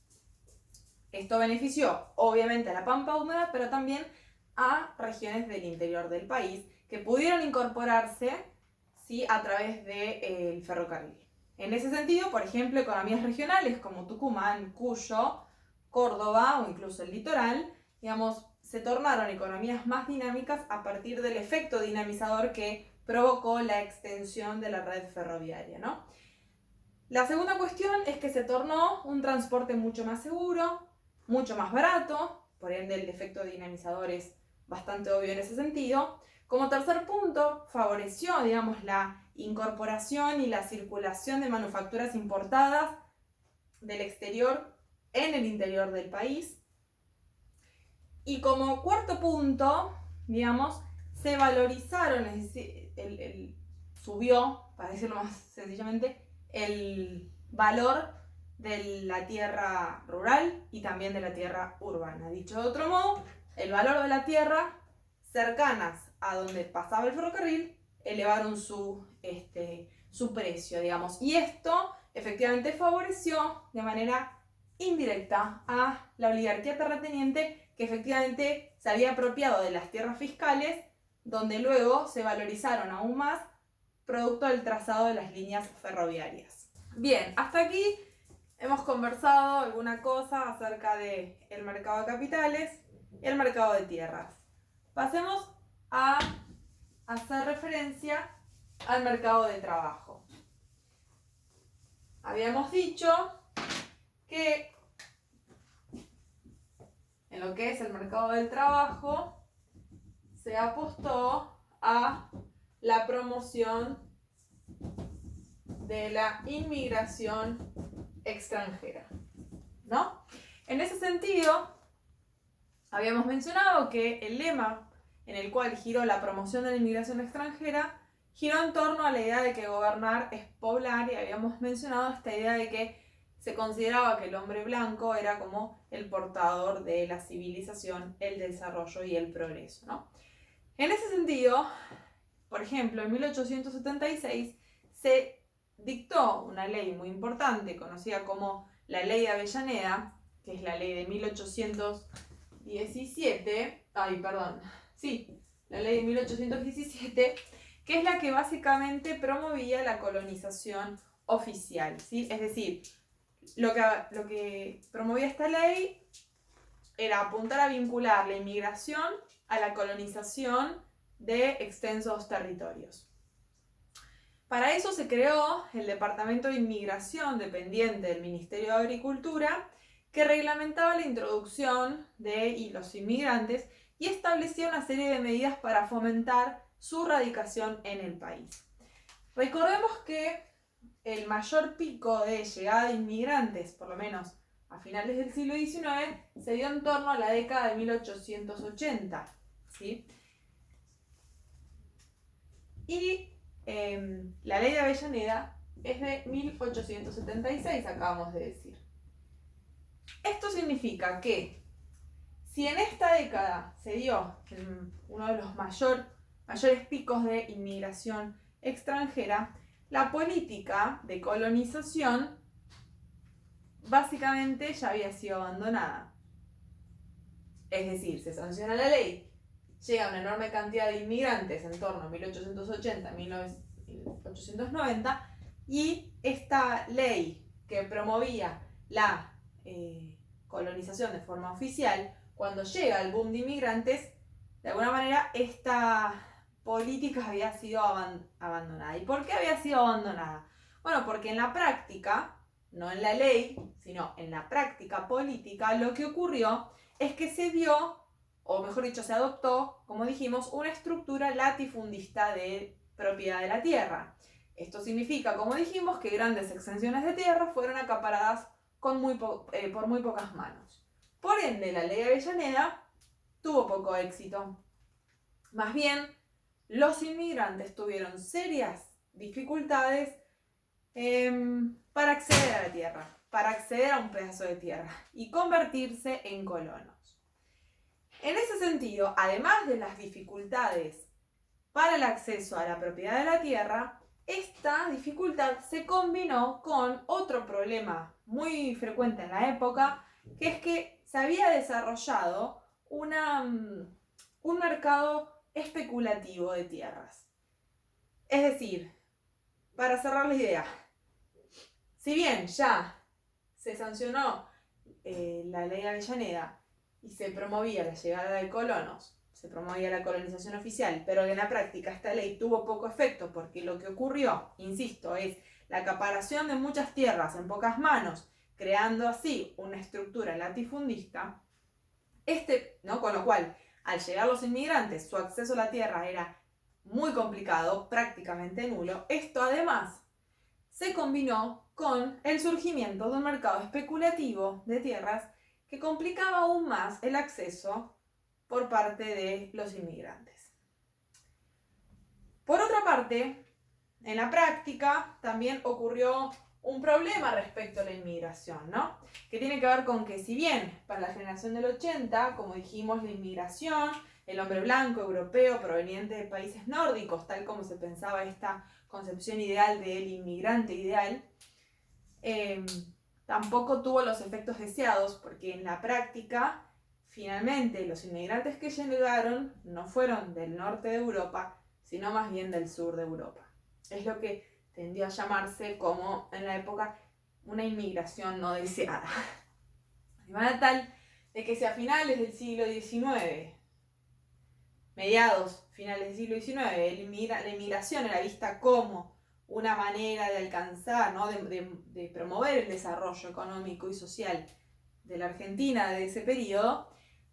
Esto benefició obviamente a la pampa húmeda, pero también a regiones del interior del país que pudieron incorporarse, ¿sí?, a través del ferrocarril. En ese sentido, por ejemplo, economías regionales como Tucumán, Cuyo, Córdoba o incluso el litoral, digamos, se tornaron economías más dinámicas a partir del efecto dinamizador que provocó la extensión de la red ferroviaria, ¿no? La segunda cuestión es que se tornó un transporte mucho más seguro, mucho más barato, por ende el efecto dinamizador es bastante obvio en ese sentido. Como tercer punto, favoreció, digamos, la incorporación y la circulación de manufacturas importadas del exterior en el interior del país. Y como cuarto punto, digamos, se valorizaron, es decir, subió, para decirlo más sencillamente, el valor de la tierra rural y también de la tierra urbana. Dicho de otro modo, el valor de la tierra cercanas a donde pasaba el ferrocarril elevaron su precio, digamos. Y esto efectivamente favoreció de manera indirecta a la oligarquía terrateniente, que efectivamente se había apropiado de las tierras fiscales, donde luego se valorizaron aún más producto del trazado de las líneas ferroviarias. Bien, hasta aquí hemos conversado alguna cosa acerca del mercado de capitales y el mercado de tierras. Pasemos a hacer referencia al mercado de trabajo. Habíamos dicho que en lo que es el mercado del trabajo se apostó a la promoción de la inmigración extranjera, ¿no? En ese sentido, habíamos mencionado que el lema en el cual giró la promoción de la inmigración extranjera giró en torno a la idea de que gobernar es poblar, y habíamos mencionado esta idea de que se consideraba que el hombre blanco era como el portador de la civilización, el desarrollo y el progreso, ¿no? En ese sentido, por ejemplo, en 1876 se dictó una ley muy importante conocida como la Ley de Avellaneda, que es la ley de 1817, la ley de 1817, que es la que básicamente promovía la colonización oficial, ¿sí? Es decir, lo que promovía esta ley era apuntar a vincular la inmigración a la colonización de extensos territorios. Para eso se creó el Departamento de Inmigración dependiente del Ministerio de Agricultura, que reglamentaba la introducción de los inmigrantes y establecía una serie de medidas para fomentar su radicación en el país. Recordemos que el mayor pico de llegada de inmigrantes, por lo menos a finales del siglo XIX, se dio en torno a la década de 1880, ¿sí? Y la ley de Avellaneda es de 1876, acabamos de decir. Esto significa que si en esta década se dio uno de los mayores picos de inmigración extranjera, la política de colonización básicamente ya había sido abandonada. Es decir, se sanciona la ley, llega una enorme cantidad de inmigrantes en torno a 1880, 1890, y esta ley que promovía la colonización de forma oficial, cuando llega el boom de inmigrantes, de alguna manera esta política había sido abandonada. ¿Y por qué había sido abandonada? Bueno, porque en la práctica, no en la ley, sino en la práctica política, lo que ocurrió es que se dio, o mejor dicho, se adoptó, como dijimos, una estructura latifundista de propiedad de la tierra. Esto significa, como dijimos, que grandes extensiones de tierra fueron acaparadas por muy pocas manos. Por ende, la ley de Avellaneda tuvo poco éxito. Más bien, los inmigrantes tuvieron serias dificultades para acceder a la tierra, para acceder a un pedazo de tierra y convertirse en colonos. En ese sentido, además de las dificultades para el acceso a la propiedad de la tierra, esta dificultad se combinó con otro problema muy frecuente en la época, que es que se había desarrollado un mercado especulativo de tierras. Es decir, para cerrar la idea, si bien ya se sancionó la ley de Avellaneda y se promovía la llegada de colonos, se promovía la colonización oficial, pero en la práctica esta ley tuvo poco efecto porque lo que ocurrió, insisto, es la acaparación de muchas tierras en pocas manos, creando así una estructura latifundista, ¿no? Con lo cual, al llegar los inmigrantes, su acceso a la tierra era muy complicado, prácticamente nulo. Esto además se combinó con el surgimiento de un mercado especulativo de tierras que complicaba aún más el acceso por parte de los inmigrantes. Por otra parte, en la práctica también ocurrió un problema respecto a la inmigración, ¿no? Que tiene que ver con que si bien para la generación del 80, como dijimos, la inmigración, el hombre blanco europeo proveniente de países nórdicos, tal como se pensaba esta concepción ideal del inmigrante ideal, tampoco tuvo los efectos deseados, porque en la práctica, finalmente, los inmigrantes que llegaron no fueron del norte de Europa, sino más bien del sur de Europa. Es lo que tendió a llamarse, como en la época, una inmigración no deseada. De manera tal de que si a finales del siglo XIX, mediados, finales del siglo XIX, la inmigración era vista como una manera de alcanzar, ¿no? de promover el desarrollo económico y social de la Argentina de ese periodo,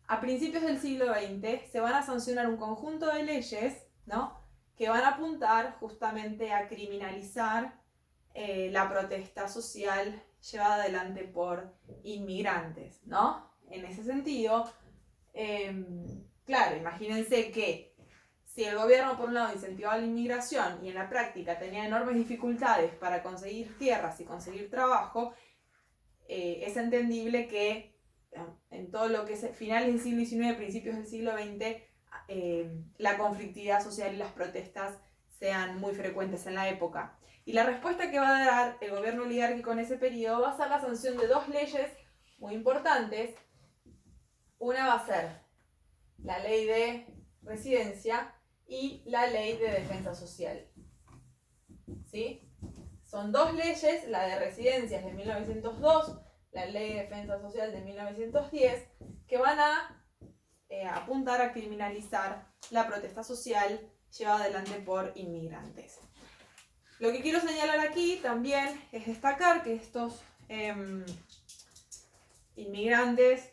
a principios del siglo XX se van a sancionar un conjunto de leyes, ¿no? que van a apuntar justamente a criminalizar la protesta social llevada adelante por inmigrantes, ¿no? En ese sentido, claro, imagínense que si el gobierno por un lado incentivaba la inmigración y en la práctica tenía enormes dificultades para conseguir tierras y conseguir trabajo, es entendible que en todo lo que es finales del siglo XIX, principios del siglo XX, la conflictividad social y las protestas sean muy frecuentes en la época. Y la respuesta que va a dar el gobierno oligárquico en ese periodo va a ser la sanción de dos leyes muy importantes. Una va a ser la ley de residencia y la ley de defensa social. ¿Sí? Son dos leyes, la de residencia es de 1902, la ley de defensa social de 1910, que van a apuntar a criminalizar la protesta social llevada adelante por inmigrantes. Lo que quiero señalar aquí también es destacar que estos inmigrantes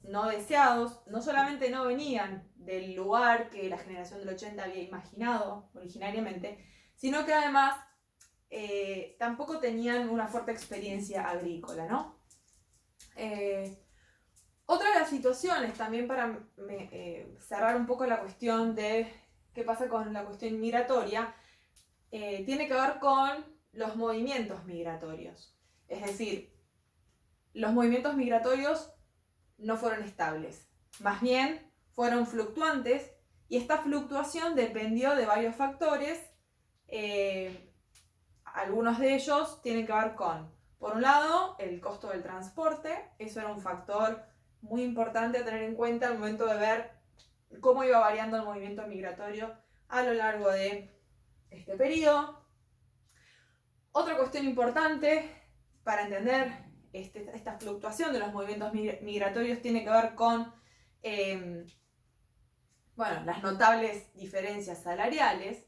no deseados no solamente no venían del lugar que la generación del 80 había imaginado originariamente, sino que además tampoco tenían una fuerte experiencia agrícola, ¿no? Otra de las situaciones, también para cerrar un poco la cuestión de qué pasa con la cuestión migratoria, tiene que ver con los movimientos migratorios. Es decir, los movimientos migratorios no fueron estables, más bien fueron fluctuantes, y esta fluctuación dependió de varios factores. Algunos de ellos tienen que ver con, por un lado, el costo del transporte. Eso era un factor muy importante a tener en cuenta al momento de ver cómo iba variando el movimiento migratorio a lo largo de este periodo. Otra cuestión importante para entender esta fluctuación de los movimientos migratorios tiene que ver con las notables diferencias salariales.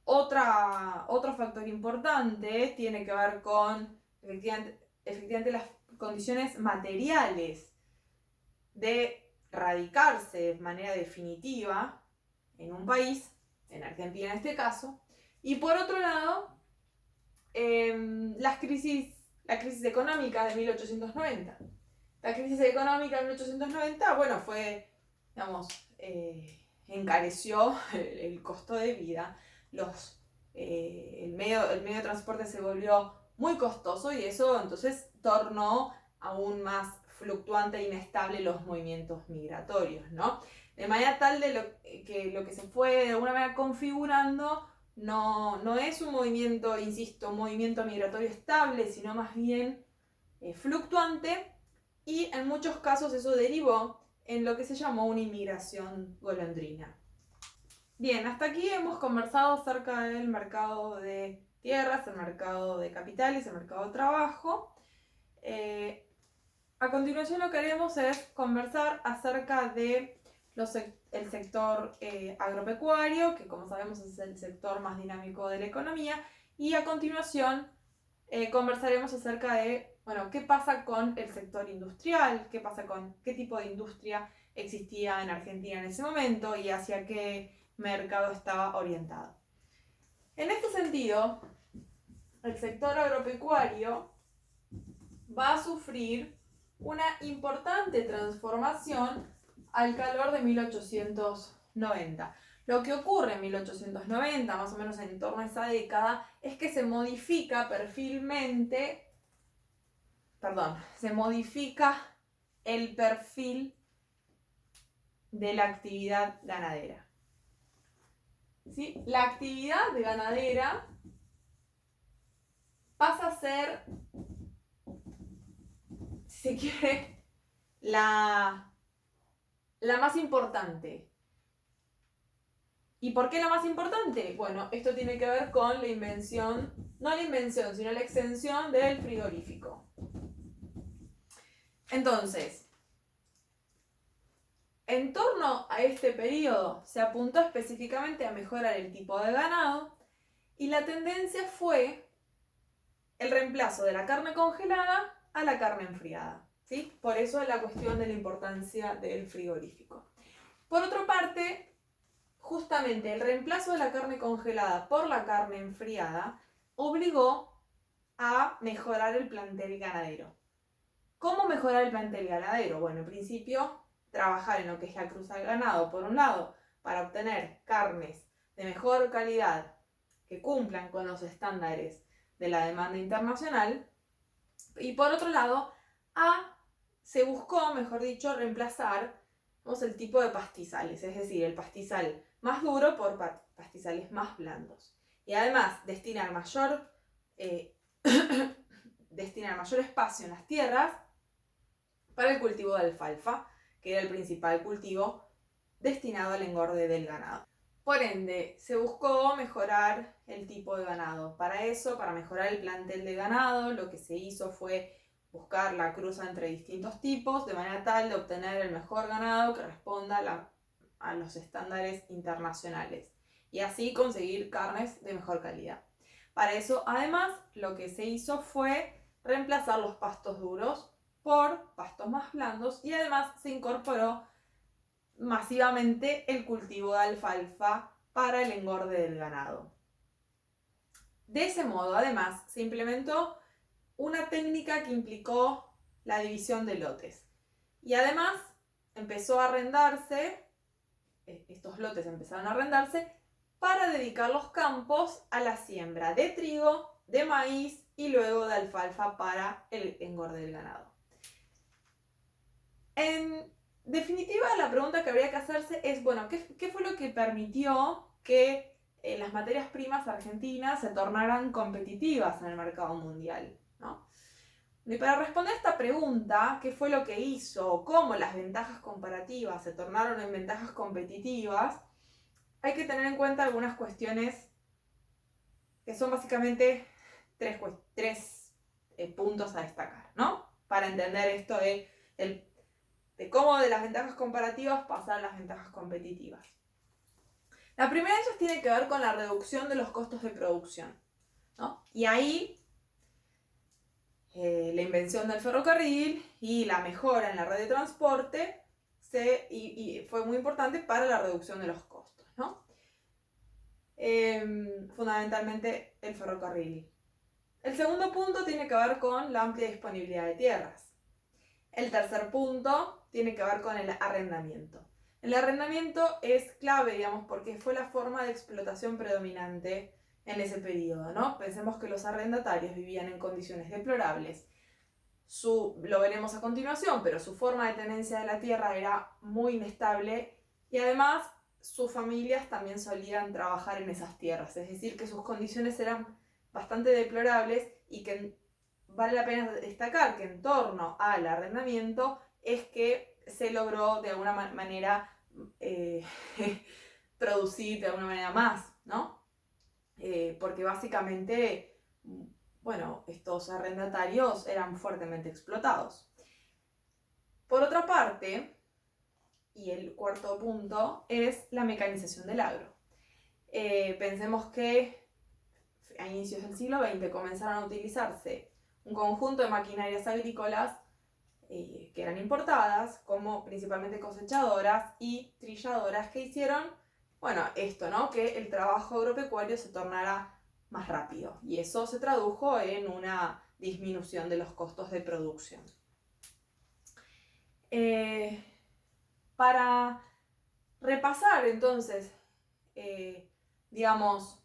Otro factor importante tiene que ver con efectivamente las condiciones materiales de radicarse de manera definitiva en un país, en Argentina en este caso, y por otro lado, la crisis económica de 1890. La crisis económica de 1890, encareció el costo de vida, el medio de transporte se volvió muy costoso y eso entonces tornó aún más fluctuante e inestable los movimientos migratorios, ¿no? De manera tal que lo que se fue de alguna manera configurando no es un movimiento migratorio estable, sino más bien fluctuante, y en muchos casos eso derivó en lo que se llamó una inmigración golondrina. Bien, hasta aquí hemos conversado acerca del mercado de tierras, el mercado de capitales, el mercado de trabajo. A continuación lo que haremos es conversar acerca de el sector agropecuario, que como sabemos es el sector más dinámico de la economía, y a continuación conversaremos acerca de, bueno, qué pasa con el sector industrial, qué tipo de industria existía en Argentina en ese momento y hacia qué mercado estaba orientado. En este sentido, el sector agropecuario va a sufrir una importante transformación al calor de 1890. Lo que ocurre en 1890, más o menos en torno a esa década, es que se modifica el perfil de la actividad ganadera. ¿Sí? La actividad ganadera pasa a ser, si se quiere, la más importante. ¿Y por qué la más importante? Bueno, esto tiene que ver con la invención, no la invención, sino la extensión del frigorífico. Entonces, en torno a este periodo se apuntó específicamente a mejorar el tipo de ganado y la tendencia fue el reemplazo de la carne congelada a la carne enfriada, ¿sí? Por eso la cuestión de la importancia del frigorífico. Por otra parte, justamente el reemplazo de la carne congelada por la carne enfriada obligó a mejorar el plantel ganadero. ¿Cómo mejorar el plantel ganadero? Bueno, en principio, trabajar en lo que es la cruza del ganado, por un lado, para obtener carnes de mejor calidad que cumplan con los estándares de la demanda internacional, y por otro lado, se buscó, mejor dicho, reemplazar el tipo de pastizales, es decir, el pastizal más duro por pastizales más blandos. Y además, destinar mayor espacio en las tierras para el cultivo de alfalfa, que era el principal cultivo destinado al engorde del ganado. Por ende, se buscó mejorar el tipo de ganado. Para eso, para mejorar el plantel de ganado, lo que se hizo fue buscar la cruza entre distintos tipos, de manera tal de obtener el mejor ganado que responda a los estándares internacionales y así conseguir carnes de mejor calidad. Para eso, además, lo que se hizo fue reemplazar los pastos duros por pastos más blandos y además se incorporó masivamente el cultivo de alfalfa para el engorde del ganado. De ese modo, además, se implementó una técnica que implicó la división de lotes. Y además empezó a arrendarse, estos lotes empezaron a arrendarse para dedicar los campos a la siembra de trigo, de maíz y luego de alfalfa para el engorde del ganado. En definitiva, la pregunta que habría que hacerse es, bueno, ¿qué fue lo que permitió que las materias primas argentinas se tornaran competitivas en el mercado mundial, ¿no? Y para responder a esta pregunta, ¿qué fue lo que hizo? ¿Cómo las ventajas comparativas se tornaron en ventajas competitivas? Hay que tener en cuenta algunas cuestiones que son básicamente tres puntos a destacar, ¿no? Para entender esto de cómo de las ventajas comparativas pasar a las ventajas competitivas. La primera de ellas tiene que ver con la reducción de los costos de producción, ¿no? Y ahí la invención del ferrocarril y la mejora en la red de transporte fue muy importante para la reducción de los costos, ¿no? Fundamentalmente el ferrocarril. El segundo punto tiene que ver con la amplia disponibilidad de tierras. El tercer punto tiene que ver con el arrendamiento. El arrendamiento es clave, digamos, porque fue la forma de explotación predominante en ese periodo, ¿no? Pensemos que los arrendatarios vivían en condiciones deplorables. Lo veremos a continuación, pero su forma de tenencia de la tierra era muy inestable y además sus familias también solían trabajar en esas tierras, es decir, que sus condiciones eran bastante deplorables y que vale la pena destacar que en torno al arrendamiento es que se logró de alguna manera producir de alguna manera más, ¿no? Porque básicamente, bueno, estos arrendatarios eran fuertemente explotados. Por otra parte, y el cuarto punto, es la mecanización del agro. Pensemos que a inicios del siglo XX comenzaron a utilizarse un conjunto de maquinarias agrícolas que eran importadas, como principalmente cosechadoras y trilladoras, que hicieron, bueno, esto, ¿no? Que el trabajo agropecuario se tornara más rápido, y eso se tradujo en una disminución de los costos de producción. Para repasar entonces, digamos,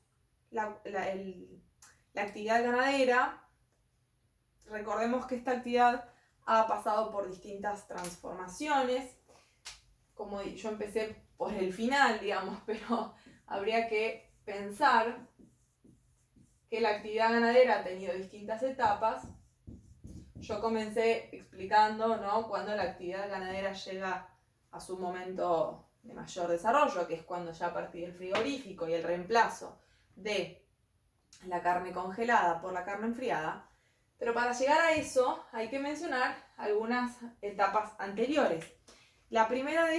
la actividad ganadera, recordemos que esta actividad ha pasado por distintas transformaciones. Como yo empecé por el final, digamos, pero habría que pensar que la actividad ganadera ha tenido distintas etapas. Yo comencé explicando, ¿no?, cuando la actividad ganadera llega a su momento de mayor desarrollo, que es cuando ya a partir del frigorífico y el reemplazo de la carne congelada por la carne enfriada. Pero para llegar a eso hay que mencionar algunas etapas anteriores. La primera de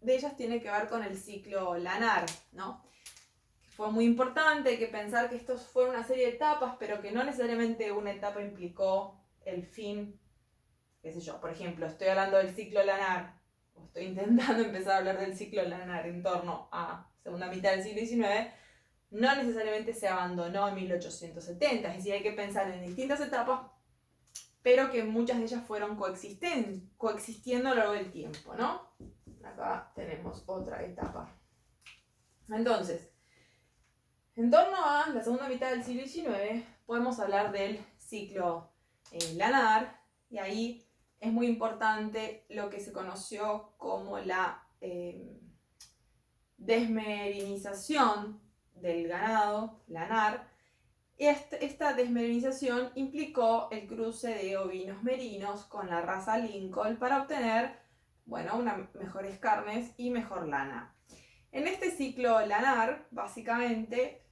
ellas tiene que ver con el ciclo lanar, ¿no? Fue muy importante, hay que pensar que estos fueron una serie de etapas, pero que no necesariamente una etapa implicó el fin, qué sé yo. Por ejemplo, estoy hablando del ciclo lanar, o estoy intentando empezar a hablar del ciclo lanar en torno a segunda mitad del siglo XIX, no necesariamente se abandonó en 1870, es decir, hay que pensar en distintas etapas, pero que muchas de ellas fueron coexistiendo a lo largo del tiempo, ¿no? Acá tenemos otra etapa. Entonces, en torno a la segunda mitad del siglo XIX, podemos hablar del ciclo lanar, y ahí es muy importante lo que se conoció como la desmerinización del ganado lanar. Esta desmerinización implicó el cruce de ovinos merinos con la raza Lincoln para obtener, bueno, mejores carnes y mejor lana. En este ciclo lanar, básicamente,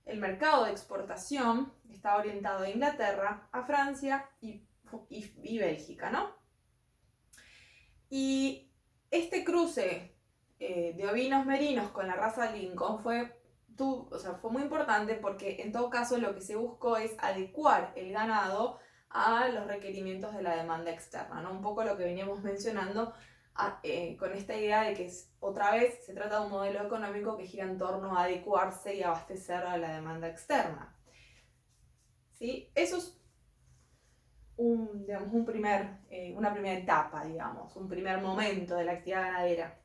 el mercado de exportación está orientado a Inglaterra, a Francia y Bélgica, ¿no? Y este cruce de ovinos merinos con la raza Lincoln fue muy importante, porque en todo caso lo que se buscó es adecuar el ganado a los requerimientos de la demanda externa, ¿no? Un poco lo que veníamos mencionando con esta idea de que otra vez se trata de un modelo económico que gira en torno a adecuarse y abastecer a la demanda externa. ¿Sí? Eso es una primera etapa, digamos, un primer momento de la actividad ganadera.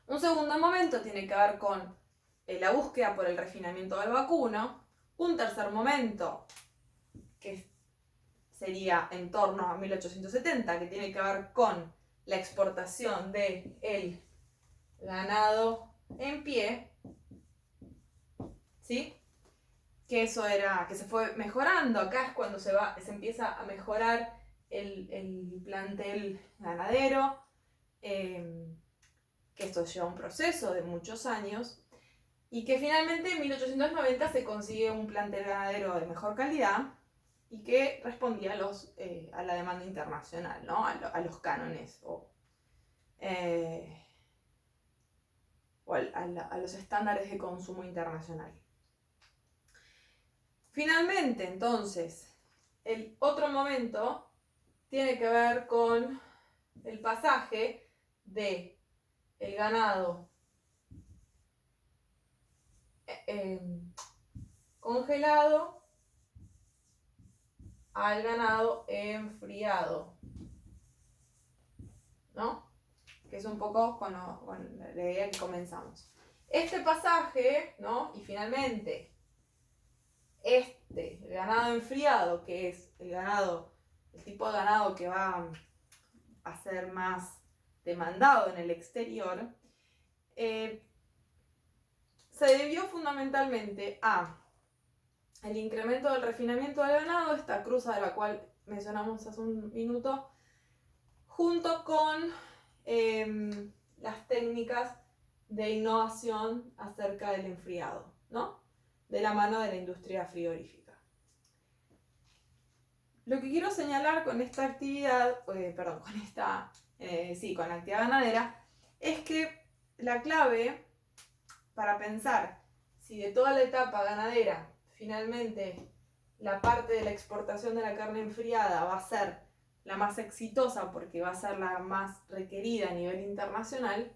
Un segundo momento tiene que ver con la búsqueda por el refinamiento del vacuno. Un tercer momento, que sería en torno a 1870, que tiene que ver con la exportación del ganado en pie, ¿sí? Que se fue mejorando. Acá es cuando se empieza a mejorar el plantel ganadero, que esto lleva un proceso de muchos años, y que finalmente en 1890 se consigue un plantel ganadero de mejor calidad y que respondía a la demanda internacional, ¿no? A los cánones o a los estándares de consumo internacional. Finalmente, entonces, el otro momento tiene que ver con el pasaje del ganado congelado al ganado enfriado, ¿no? Que es un poco con la idea que comenzamos. Este pasaje, ¿no? Y finalmente, el ganado enfriado, que es el tipo de ganado que va a ser más demandado en el exterior, se debió fundamentalmente al incremento del refinamiento del ganado, esta cruza de la cual mencionamos hace un minuto, junto con las técnicas de innovación acerca del enfriado, ¿no? De la mano de la industria frigorífica. Lo que quiero señalar con esta actividad, con la actividad ganadera, es que la clave para pensar si de toda la etapa ganadera finalmente la parte de la exportación de la carne enfriada va a ser la más exitosa porque va a ser la más requerida a nivel internacional,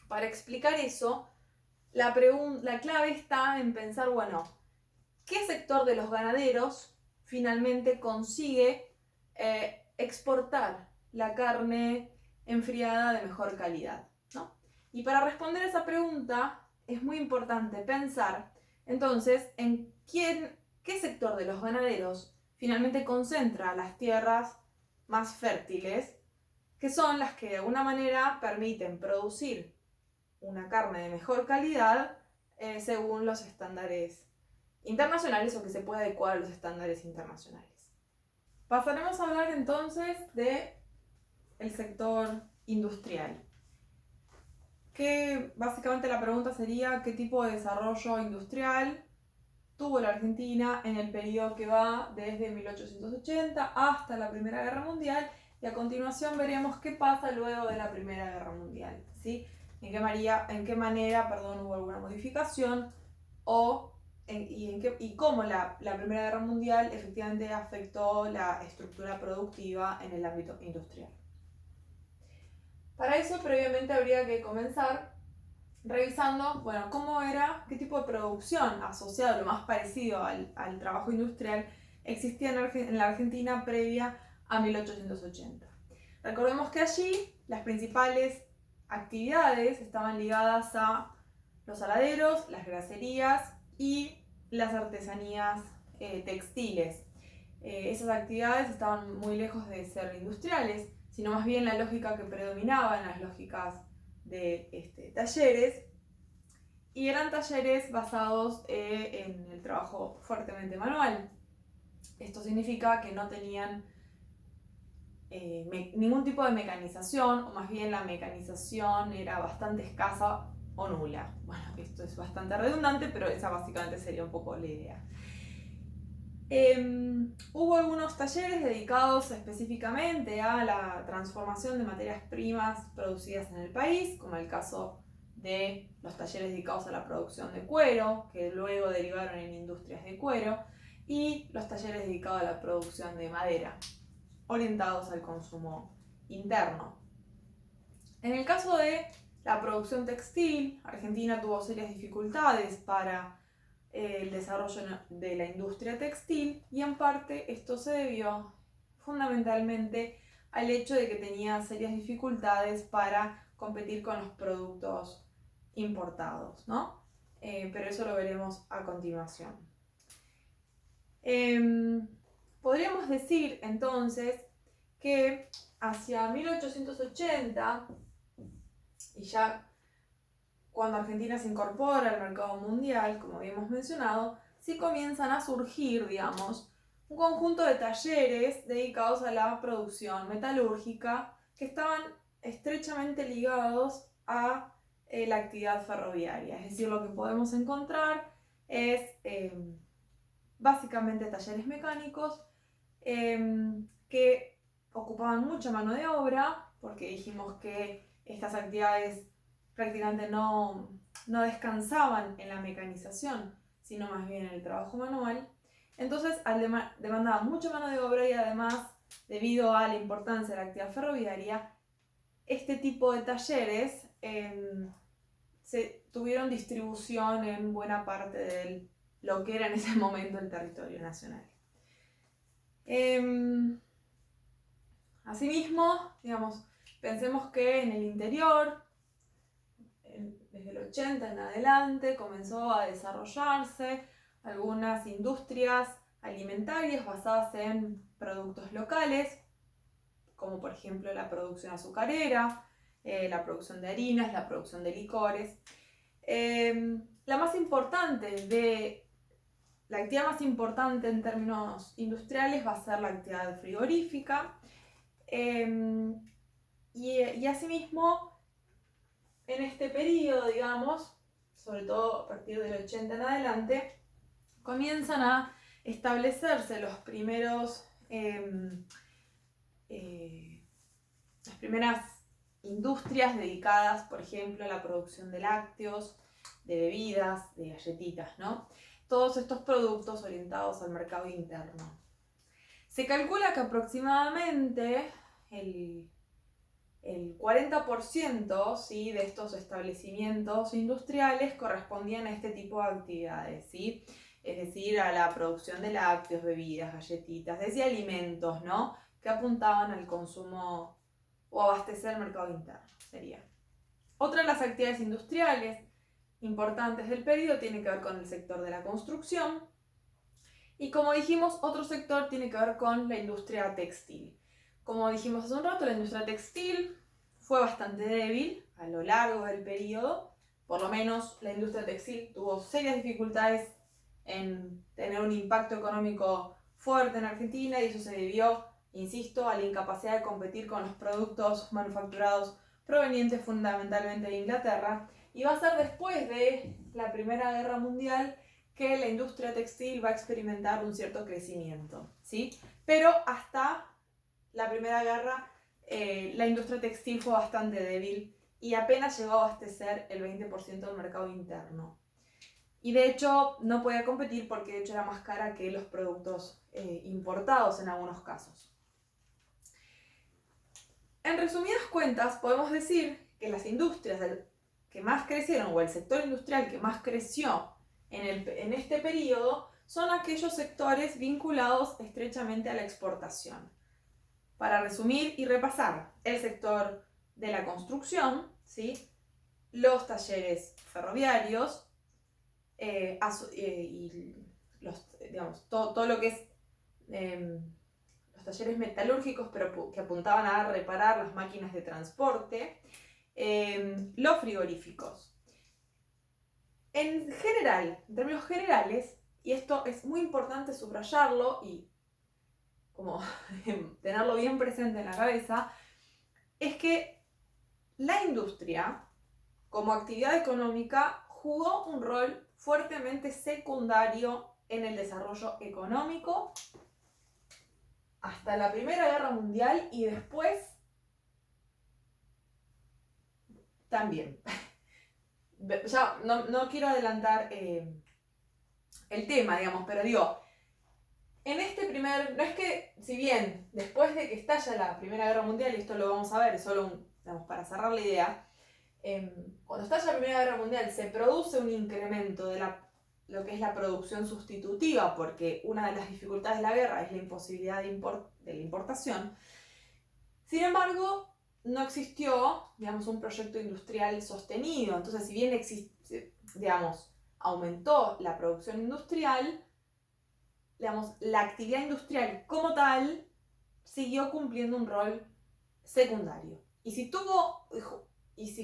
para explicar eso, la clave está en pensar, bueno, ¿qué sector de los ganaderos finalmente consigue exportar la carne enfriada de mejor calidad, ¿no? Y para responder esa pregunta es muy importante pensar entonces en qué sector de los ganaderos finalmente concentra las tierras más fértiles, que son las que de alguna manera permiten producir una carne de mejor calidad según los estándares internacionales o que se pueda adecuar a los estándares internacionales. Pasaremos a hablar entonces de el sector industrial, que básicamente la pregunta sería qué tipo de desarrollo industrial tuvo la Argentina en el periodo que va desde 1880 hasta la Primera Guerra Mundial, y a continuación veremos qué pasa luego de la Primera Guerra Mundial, ¿sí? En qué manera hubo alguna modificación y cómo la Primera Guerra Mundial efectivamente afectó la estructura productiva en el ámbito industrial. Para eso, previamente habría que comenzar revisando, qué tipo de producción asociada, lo más parecido al trabajo industrial, existía en la Argentina previa a 1880. Recordemos que allí las principales actividades estaban ligadas a los saladeros, las graserías y las artesanías textiles. Esas actividades estaban muy lejos de ser industriales, sino más bien la lógica que predominaba en las lógicas de talleres, y eran talleres basados en el trabajo fuertemente manual. Esto significa que no tenían ningún tipo de mecanización, o más bien la mecanización era bastante escasa o nula. Bueno, esto es bastante redundante, pero esa básicamente sería un poco la idea. Hubo algunos talleres dedicados específicamente a la transformación de materias primas producidas en el país, como el caso de los talleres dedicados a la producción de cuero, que luego derivaron en industrias de cuero, y los talleres dedicados a la producción de madera, orientados al consumo interno. En el caso de la producción textil, Argentina tuvo serias dificultades para el desarrollo de la industria textil, y en parte esto se debió fundamentalmente al hecho de que tenía serias dificultades para competir con los productos importados, ¿no? Pero eso lo veremos a continuación. Podríamos decir entonces que hacia 1880, y ya cuando Argentina se incorpora al mercado mundial, como habíamos mencionado, sí comienzan a surgir, un conjunto de talleres dedicados a la producción metalúrgica que estaban estrechamente ligados a la actividad ferroviaria. Es decir, lo que podemos encontrar es básicamente talleres mecánicos que ocupaban mucha mano de obra, porque dijimos que estas actividades prácticamente no descansaban en la mecanización, sino más bien en el trabajo manual. Entonces, demandaba mucha mano de obra, y además, debido a la importancia de la actividad ferroviaria, este tipo de talleres tuvieron distribución en buena parte de lo que era en ese momento el territorio nacional. Asimismo, pensemos que en el interior, desde el 80 en adelante, comenzó a desarrollarse algunas industrias alimentarias basadas en productos locales, como por ejemplo la producción azucarera, la producción de harinas, la producción de licores. La actividad más importante en términos industriales va a ser la actividad frigorífica. Y asimismo, en este periodo, digamos, sobre todo a partir del 80 en adelante, comienzan a establecerse las primeras industrias dedicadas, por ejemplo, a la producción de lácteos, de bebidas, de galletitas, ¿no? Todos estos productos orientados al mercado interno. Se calcula que aproximadamente el 40%, ¿sí?, de estos establecimientos industriales correspondían a este tipo de actividades, ¿sí? Es decir, a la producción de lácteos, bebidas, galletitas, es decir, alimentos, ¿no?, que apuntaban al consumo o abastecer el mercado interno, sería. Otra de las actividades industriales importantes del periodo tiene que ver con el sector de la construcción y, como dijimos, otro sector tiene que ver con la industria textil. Como dijimos hace un rato, la industria textil fue bastante débil a lo largo del periodo. Por lo menos la industria textil tuvo serias dificultades en tener un impacto económico fuerte en Argentina, y eso se debió, insisto, a la incapacidad de competir con los productos manufacturados provenientes fundamentalmente de Inglaterra. Y va a ser después de la Primera Guerra Mundial que la industria textil va a experimentar un cierto crecimiento, ¿sí? Pero hasta la Primera Guerra la industria textil fue bastante débil y apenas llegó a abastecer el 20% del mercado interno. Y de hecho no podía competir porque de hecho era más cara que los productos importados en algunos casos. En resumidas cuentas, podemos decir que las industrias que más crecieron, o el sector industrial que más creció en este periodo, son aquellos sectores vinculados estrechamente a la exportación. Para resumir y repasar, el sector de la construcción, ¿sí?, los talleres ferroviarios, y todo lo que es los talleres metalúrgicos, pero que apuntaban a reparar las máquinas de transporte, los frigoríficos. En general, en términos generales, y esto es muy importante subrayarlo y como tenerlo bien presente en la cabeza, es que la industria, como actividad económica, jugó un rol fuertemente secundario en el desarrollo económico hasta la Primera Guerra Mundial y después también. Ya no quiero adelantar el tema, digamos, pero digo, no es que, si bien después de que estalla la Primera Guerra Mundial, y esto lo vamos a ver, solo para cerrar la idea, cuando estalla la Primera Guerra Mundial se produce un incremento de lo que es la producción sustitutiva, porque una de las dificultades de la guerra es la imposibilidad de la importación. Sin embargo, no existió, digamos, un proyecto industrial sostenido. Entonces, si bien aumentó la producción industrial, digamos, la actividad industrial como tal siguió cumpliendo un rol secundario. Y si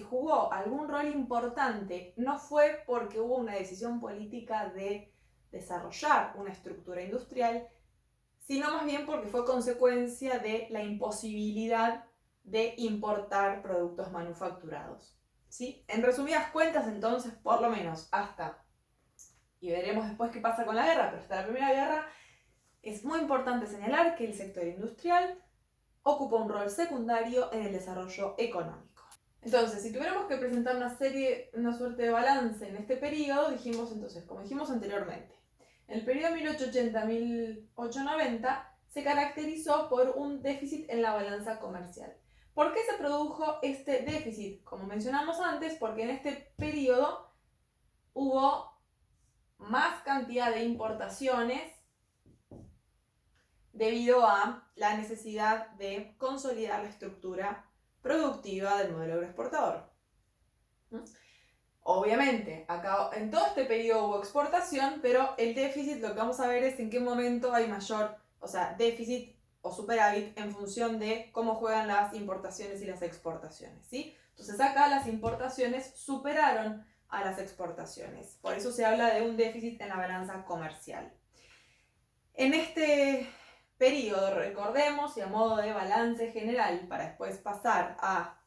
jugó algún rol importante, no fue porque hubo una decisión política de desarrollar una estructura industrial, sino más bien porque fue consecuencia de la imposibilidad de importar productos manufacturados, ¿sí? En resumidas cuentas, entonces, por lo menos hasta, y veremos después qué pasa con la guerra, pero hasta la Primera Guerra, es muy importante señalar que el sector industrial ocupa un rol secundario en el desarrollo económico. Entonces, si tuviéramos que presentar una suerte de balance en este periodo, como dijimos anteriormente, el periodo 1880-1890 se caracterizó por un déficit en la balanza comercial. ¿Por qué se produjo este déficit? Como mencionamos antes, porque en este periodo hubo más cantidad de importaciones debido a la necesidad de consolidar la estructura productiva del modelo agroexportador. Obviamente, acá en todo este periodo hubo exportación, pero el déficit, lo que vamos a ver es en qué momento hay mayor, déficit o superávit en función de cómo juegan las importaciones y las exportaciones, ¿sí? Entonces acá las importaciones superaron a las exportaciones, por eso se habla de un déficit en la balanza comercial. En este periodo, recordemos, y a modo de balance general, para después pasar a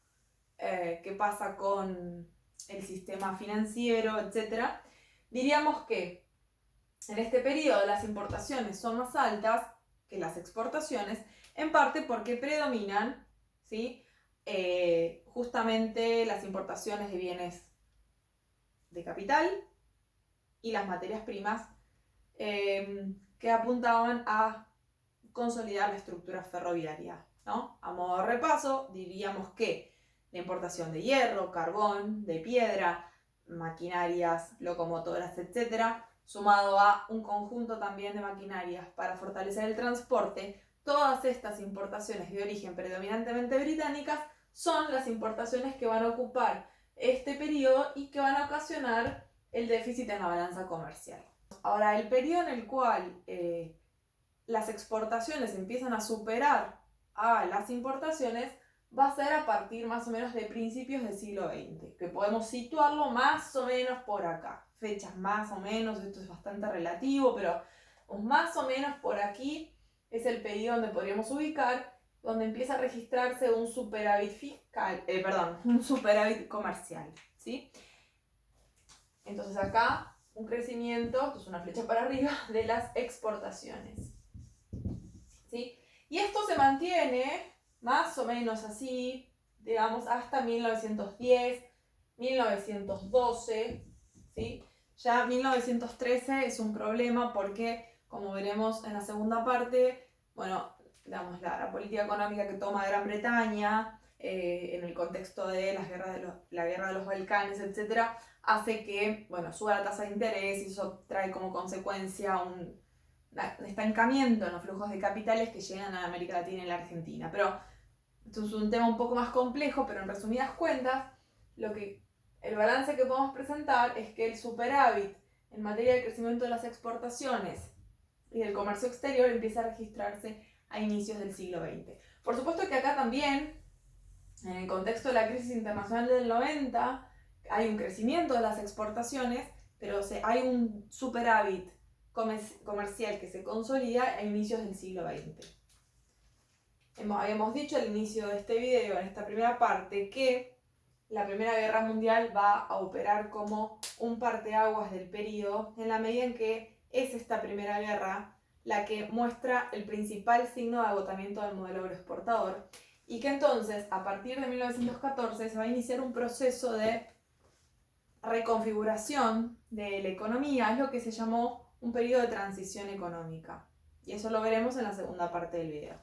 qué pasa con el sistema financiero, etc., diríamos que en este periodo las importaciones son más altas que las exportaciones, en parte porque predominan, ¿sí? Justamente las importaciones de bienes de capital y las materias primas que apuntaban a consolidar la estructura ferroviaria, ¿no? A modo de repaso, diríamos que la importación de hierro, carbón, de piedra, maquinarias, locomotoras, etc., sumado a un conjunto también de maquinarias para fortalecer el transporte, todas estas importaciones de origen predominantemente británicas son las importaciones que van a ocupar este periodo y que van a ocasionar el déficit en la balanza comercial. Ahora, el periodo en el cual las exportaciones empiezan a superar a las importaciones va a ser a partir más o menos de principios del siglo XX, que podemos situarlo más o menos por acá. Fechas más o menos, esto es bastante relativo, pero más o menos por aquí es el periodo donde podríamos ubicar, donde empieza a registrarse un superávit fiscal, un superávit comercial, ¿sí? Entonces acá un crecimiento, esto es una flecha para arriba, de las exportaciones, ¿sí? Y esto se mantiene más o menos así, digamos, hasta 1910, 1912, ¿sí? Ya 1913 es un problema porque, como veremos en la segunda parte, bueno, digamos, la política económica que toma Gran Bretaña, en el contexto de la guerra de los Balcanes, etc., hace que, bueno, suba la tasa de interés y eso trae como consecuencia un estancamiento en los flujos de capitales que llegan a América Latina y la Argentina. Pero esto es un tema un poco más complejo, pero en resumidas cuentas, el balance que podemos presentar es que el superávit en materia de crecimiento de las exportaciones y del comercio exterior empieza a registrarse a inicios del siglo XX. Por supuesto que acá también, en el contexto de la crisis internacional del 90, hay un crecimiento de las exportaciones, pero hay un superávit comercial que se consolida a inicios del siglo XX. Habíamos dicho al inicio de este video, en esta primera parte, que la Primera Guerra Mundial va a operar como un parteaguas del periodo, en la medida en que es esta Primera Guerra la que muestra el principal signo de agotamiento del modelo agroexportador, y que entonces, a partir de 1914, se va a iniciar un proceso de reconfiguración de la economía, es lo que se llamó un periodo de transición económica. Y eso lo veremos en la segunda parte del video.